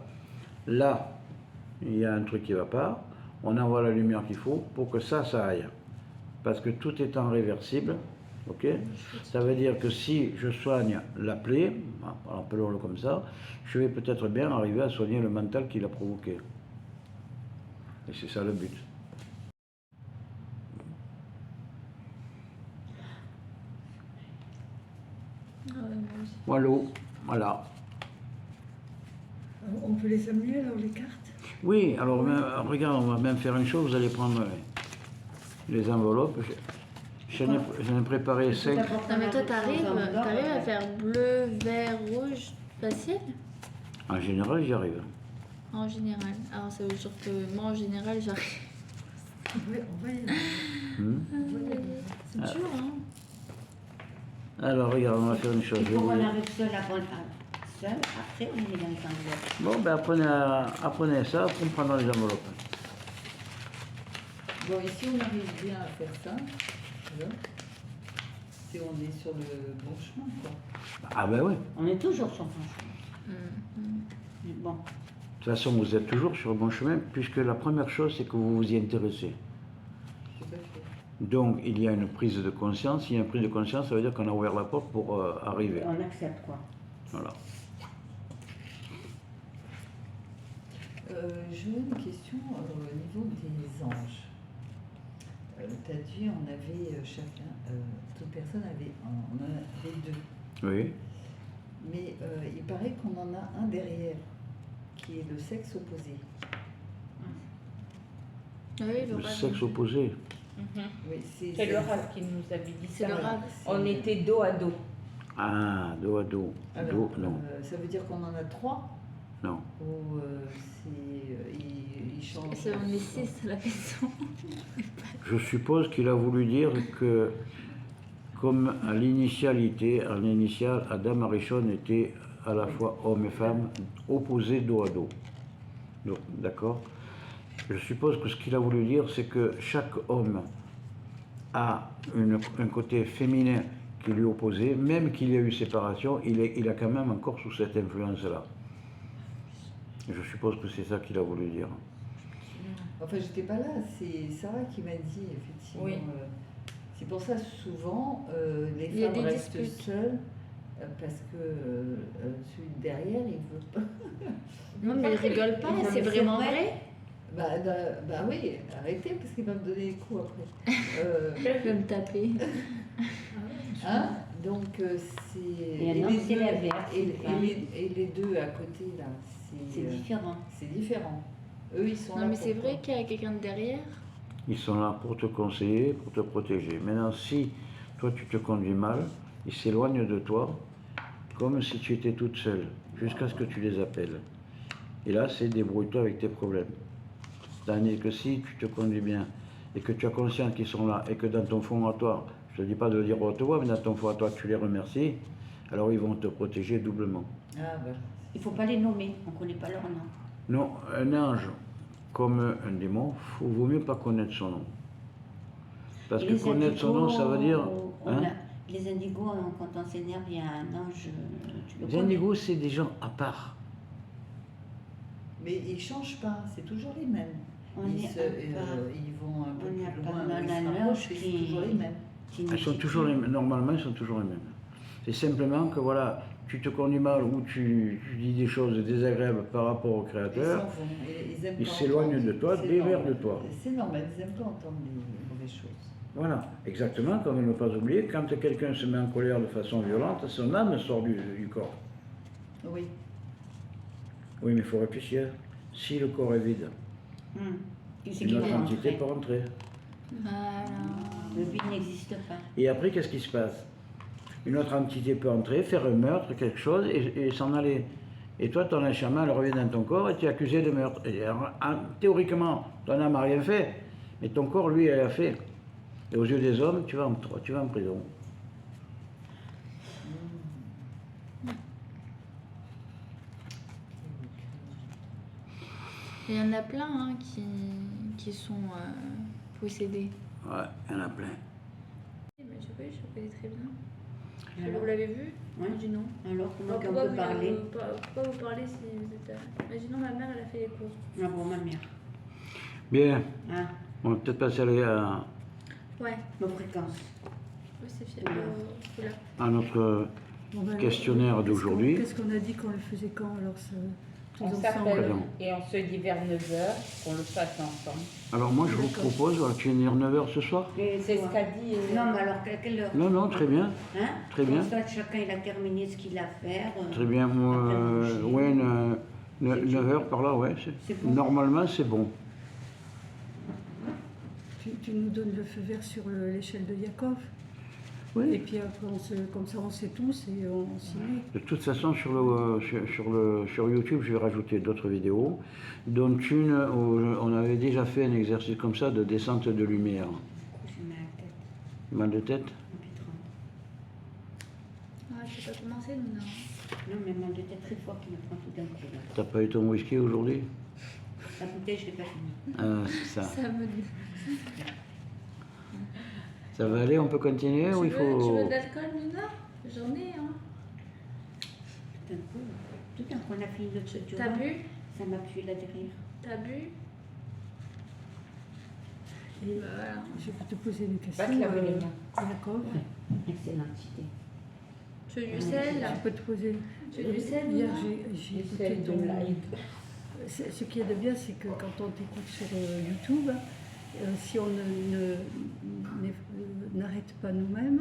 là, il y a un truc qui ne va pas, on envoie la lumière qu'il faut pour que ça aille. Parce que tout étant réversible, ok, ça veut dire que si je soigne la plaie, appelons-le comme ça, je vais peut-être bien arriver à soigner le mental qui l'a provoqué. Et c'est ça le but. Voilà. On peut les amener alors, les cartes? Oui, alors regarde, on va même faire une chose, vous allez prendre les enveloppes. J'en ai préparé 5. Non, mais toi, t'arrives à faire bleu, vert, rouge, facile? En général, j'y arrive. En général. Alors, ça veut dire que moi, en général, j'arrive. On va y aller. C'est dur, hein? Alors, regarde, on va faire une chose. Il faut qu'on arrive seul, après on est dans les enveloppes. Bon, ben apprenez ça, après on prendra les enveloppes. Bon, ici on arrive bien à faire ça. Voilà. C'est on est sur le bon chemin, quoi. Ah ben oui. On est toujours sur le bon chemin. Bon. De toute façon, vous êtes toujours sur le bon chemin, puisque la première chose, c'est que vous vous y intéressez. Tout à fait. Donc, il y a une prise de conscience. Il y a une prise de conscience, ça veut dire qu'on a ouvert la porte pour arriver. On accepte, quoi. Voilà. J'ai une question au niveau des anges. tu as dit, on avait chacun, toute personne avait, on en avait deux. Oui. Mais il paraît qu'on en a un derrière, qui est le sexe opposé. Ah oui, Le le rave. sexe opposé. Mhm. Oui, C'est le rave qui nous avait dit C'est ça. le rave. On était dos à dos. Ah, dos à dos. Alors, Dos, non. ça veut dire qu'on en a trois Non. ou il change. On est 6 à la maison. Je suppose qu'il a voulu dire que, comme à l'initiale, Adam Arishon était à la fois homme et femme, opposés dos à dos. Donc, d'accord. Je suppose que ce qu'il a voulu dire, c'est que chaque homme a un côté féminin qui lui est opposé, même qu'il y a eu séparation, il a quand même encore sous cette influence-là. Je suppose que c'est ça qu'il a voulu dire. Enfin, j'étais pas là, c'est Sarah qui m'a dit, effectivement. Oui. C'est pour ça, souvent, les Il y a femmes des restent disputes. seules parce que celui de derrière, il veut pas. Non, mais il rigole pas, Non, c'est mais c'est vraiment vrai. vrai. Bah oui, arrêtez parce qu'il va me donner des coups après. Je vais me taper. Hein donc c'est. Et un homme, c'est l'inverse, Et, c'est pas- et les deux à côté là, C'est différent. c'est différent. Eux ils sont là. Non, mais c'est pour toi. vrai qu'il y a quelqu'un de derrière. Ils sont là pour te conseiller, pour te protéger. Maintenant, si toi tu te conduis mal, ils s'éloignent de toi comme si tu étais toute seule, jusqu'à ce que tu les appelles. Et là, c'est débrouille-toi avec tes problèmes. Tandis que si tu te conduis bien et que tu as conscience qu'ils sont là et que dans ton fond à toi, je ne te dis pas de le dire à haute voix, mais dans ton fond à toi, tu les remercies, alors ils vont te protéger doublement. Ah bah. Il ne faut pas les nommer, on ne connaît pas leur nom. Non, un ange comme un démon, vaut mieux pas connaître son nom. Parce Et que les connaître son nom, ça veut dire... on hein, a- les indigos, quand on s'énerve, il y a un ange, tu le les connais. indigos, c'est des gens à part. Mais ils changent pas, c'est toujours les mêmes. On Ils, est se- à part. ils vont un peu On est à plus part. loin, On ils a se un rapprochent, ange c'est qui- toujours les mêmes. Elles sont toujours les mêmes. Normalement, elles sont toujours les mêmes. C'est simplement que voilà, tu te conduis mal ou tu dis des choses désagréables par rapport au Ils Créateur. s'en vont, ils aiment Ils pas s'éloignent entendre. de toi, C'est dévers normal. de toi. C'est normal, ils n'aiment pas entendre les mauvaises choses. Voilà, exactement, comme ne pas oublier, quand quelqu'un se met en colère de façon violente, son âme sort du corps. Oui. Oui, mais il faut réfléchir. Si le corps est vide, C'est une qui autre va entité rentrer. peut rentrer. Voilà. Le vide n'existe pas. Et après, qu'est-ce qui se passe? Une autre entité peut entrer, faire un meurtre, quelque chose, et s'en aller. Et toi, ton chaman, elle revient dans ton corps et tu es accusé de meurtre. Et théoriquement, ton âme n'a rien fait, mais ton corps, lui, elle a fait. Et aux yeux des hommes, tu vas en prison. Il y en a plein hein, qui sont possédés. Ouais, il y en a plein. Mais je connais très bien. Alors, Vous l'avez vu Ouais. J'ai dit non. alors comment Alors, on peut parler pourquoi vous parlez si vous êtes... Imaginons ma mère, elle a fait les courses. Ah bon, ma mère. Bien, Hein, on va peut-être passer à Ouais, nos fréquences. oui, c'est fier. Oula. notre Bon, ben, questionnaire d'aujourd'hui. Qu'est-ce qu'on a dit qu'on le faisait quand alors tous On ensemble s'appelle Pardon. et on se dit vers 9h qu'on le fasse ensemble. Alors moi, je vous D'accord. propose, voilà, tu viens venir 9h ce soir? Et C'est toi ce qu'a dit. Non, mais alors, quelle heure Non, non, très bien. Hein Très bien. Comme ça, chacun, il a terminé ce qu'il a à faire. Très bien, moi, Après, manger. ouais, C'est 9h par là, ouais. C'est bon. Normalement, c'est bon. Tu nous donnes le feu vert sur l'échelle de Yakov. Et Oui. puis après, comme ça, on sait tous et on s'y met. De toute façon, sur YouTube, je vais rajouter d'autres vidéos, dont une où on avait déjà fait un exercice comme ça de descente de lumière. J'ai mal à la tête. Mal de tête? Depuis 30. Ah, je sais pas commencer, nous, non. Non, mais mal de tête très fort qui me prend tout d'un coup. Là. T'as pas eu ton whisky aujourd'hui? La bouteille, je ne l'ai pas finie. Ah, c'est ça. Ça me... Ça va aller, on peut continuer ou il Tu faut... veux de l'alcool, Nina? J'en ai, hein. Tout d'un coup, on a fini notre job. T'as bu? Ça m'a tué là derrière. T'as bu? Et Bah, voilà. je peux te poser une Va question, te laver les mains. Yakov. Excellente idée. Tu veux du sel? Je peux te poser. Tu veux du sel, Hier, Nina? j'ai Du écouté sel de ton... l'ail. Ce qui est de bien, c'est que quand on t'écoute sur YouTube, si on n'arrête pas nous-mêmes,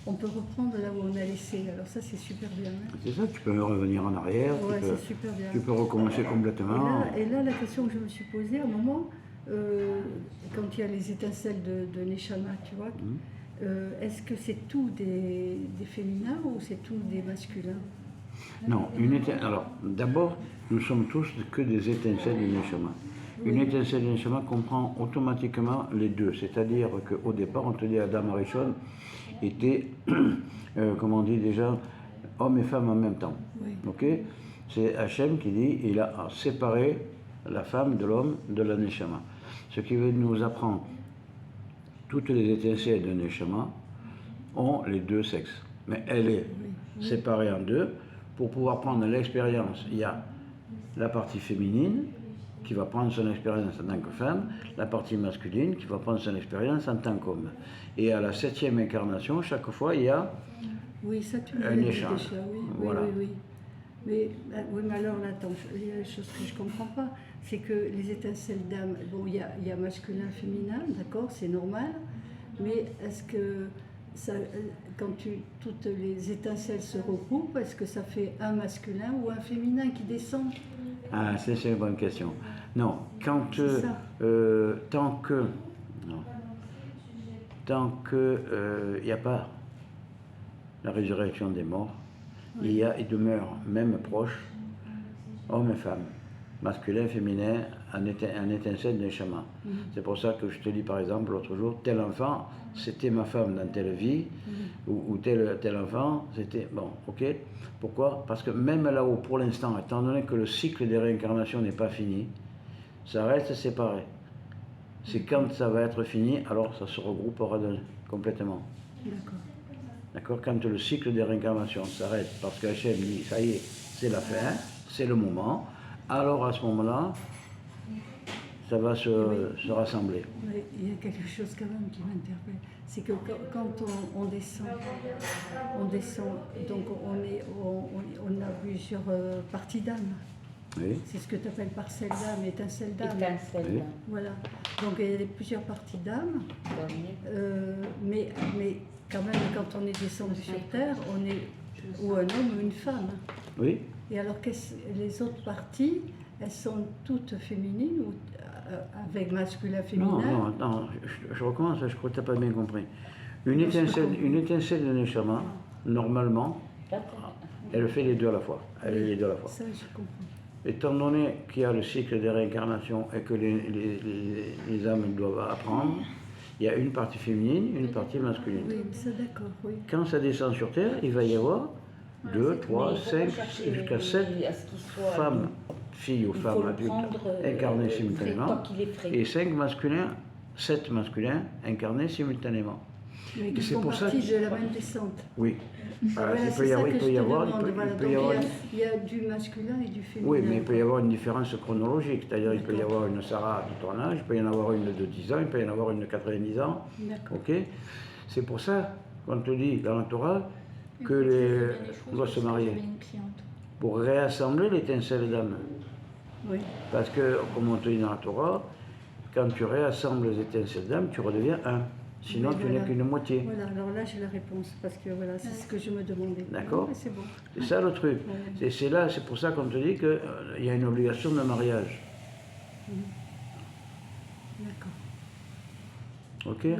on peut reprendre là où on a laissé. Alors ça, c'est super bien. Hein. C'est ça, tu peux revenir en arrière, Ouais, c'est super bien. tu peux recommencer complètement. Et là, la question que je me suis posée à un moment, quand il y a les étincelles de Neshama, tu vois, est-ce que c'est tout des féminins ou c'est tout des masculins? Non, alors d'abord, nous sommes tous que des étincelles de Neshama. Une étincelle de Neshama comprend automatiquement les deux, c'est-à-dire qu'au départ, on te dit Adam Arishon était, comme on dit déjà, homme et femme en même temps. Oui. Ok? C'est Hachem qui dit il a séparé la femme de l'homme de la Neshama. Ce qui nous apprend toutes les étincelles de Neshama ont les deux sexes. Mais elle est séparée en deux. Pour pouvoir prendre l'expérience, il y a la partie féminine qui va prendre son expérience en tant que femme, la partie masculine qui va prendre son expérience en tant qu'homme. Et à la 7e incarnation, chaque fois, il y a ça, tu un échange. Déjà, oui. Voilà. Oui. Mais alors là, attends, il y a une chose que je ne comprends pas, c'est que les étincelles d'âme, bon, il y a masculin, féminin, d'accord, c'est normal, mais est-ce que ça, quand toutes les étincelles se regroupent, est-ce que ça fait un masculin ou un féminin qui descend? Ah, c'est une bonne question. Non, tant que il n'y a pas la résurrection des morts, il demeure même proche, hommes et femmes, masculin, féminin, un étincelle de Neshama. C'est pour ça que je te dis par exemple l'autre jour, tel enfant, c'était ma femme dans telle vie, ou tel enfant, c'était... Bon, ok. Pourquoi? Parce que même là-haut, pour l'instant, étant donné que le cycle des réincarnations n'est pas fini, ça reste séparé. C'est quand ça va être fini, alors ça se regroupera complètement. D'accord. D'accord? Quand le cycle des réincarnations s'arrête, parce qu'Hachem dit, ça y est, c'est la fin, c'est le moment, alors à ce moment-là, ça va se rassembler. Oui, il y a quelque chose quand même qui m'interpelle. C'est que quand on descend, donc on a plusieurs parties d'âme. Oui. C'est ce que tu appelles parcelle d'âme, étincelle d'âme. Étincelle Oui. d'âme. Voilà. Donc il y a plusieurs parties d'âme. Mais quand même, quand on est descendu sur Terre, on est ou un homme ou une femme. Oui. Et alors, les autres parties, elles sont toutes féminines ou avec masculin, féminin? Non, je recommence, je crois que tu n'as pas bien compris. Une étincelle de Neshama, normalement, elle fait les deux à la fois. Elle est les deux à la fois. Ça, je comprends. Étant donné qu'il y a le cycle des réincarnations et que les âmes doivent apprendre, il y a une partie féminine, une partie masculine. Oui, ça d'accord, oui. Quand ça descend sur Terre, il va y avoir 2, 3, 5, jusqu'à 7 femmes, filles ou femmes adultes incarnées simultanément, et 7 masculins incarnés simultanément. Mais qui c'est font pour ça partie de la même descente. Oui. Voilà, il c'est peut y ça avoir, que je te demande. Voilà, il peut donc y avoir il y a du masculin et du féminin. oui, mais il peut y avoir une différence chronologique, c'est-à-dire il peut y avoir une Sarah de ton âge, il peut y en avoir une de 10 ans, il peut y en avoir une de 90 ans. D'accord. Ok. C'est pour ça qu'on te dit dans la Torah que on doit se marier pour réassembler l'étincelle d'âme. Oui. Parce que, comme on te dit dans la Torah, quand tu réassembles les étincelles d'âme, tu redeviens un. Sinon, Oui, tu voilà. n'es qu'une moitié. Voilà, alors là j'ai la réponse, parce que voilà, c'est ce que je me demandais. D'accord. Oui, c'est bon. C'est ça le truc. Ouais. C'est pour ça qu'on te dit qu'il y a une obligation de mariage. D'accord. Ok. Oui.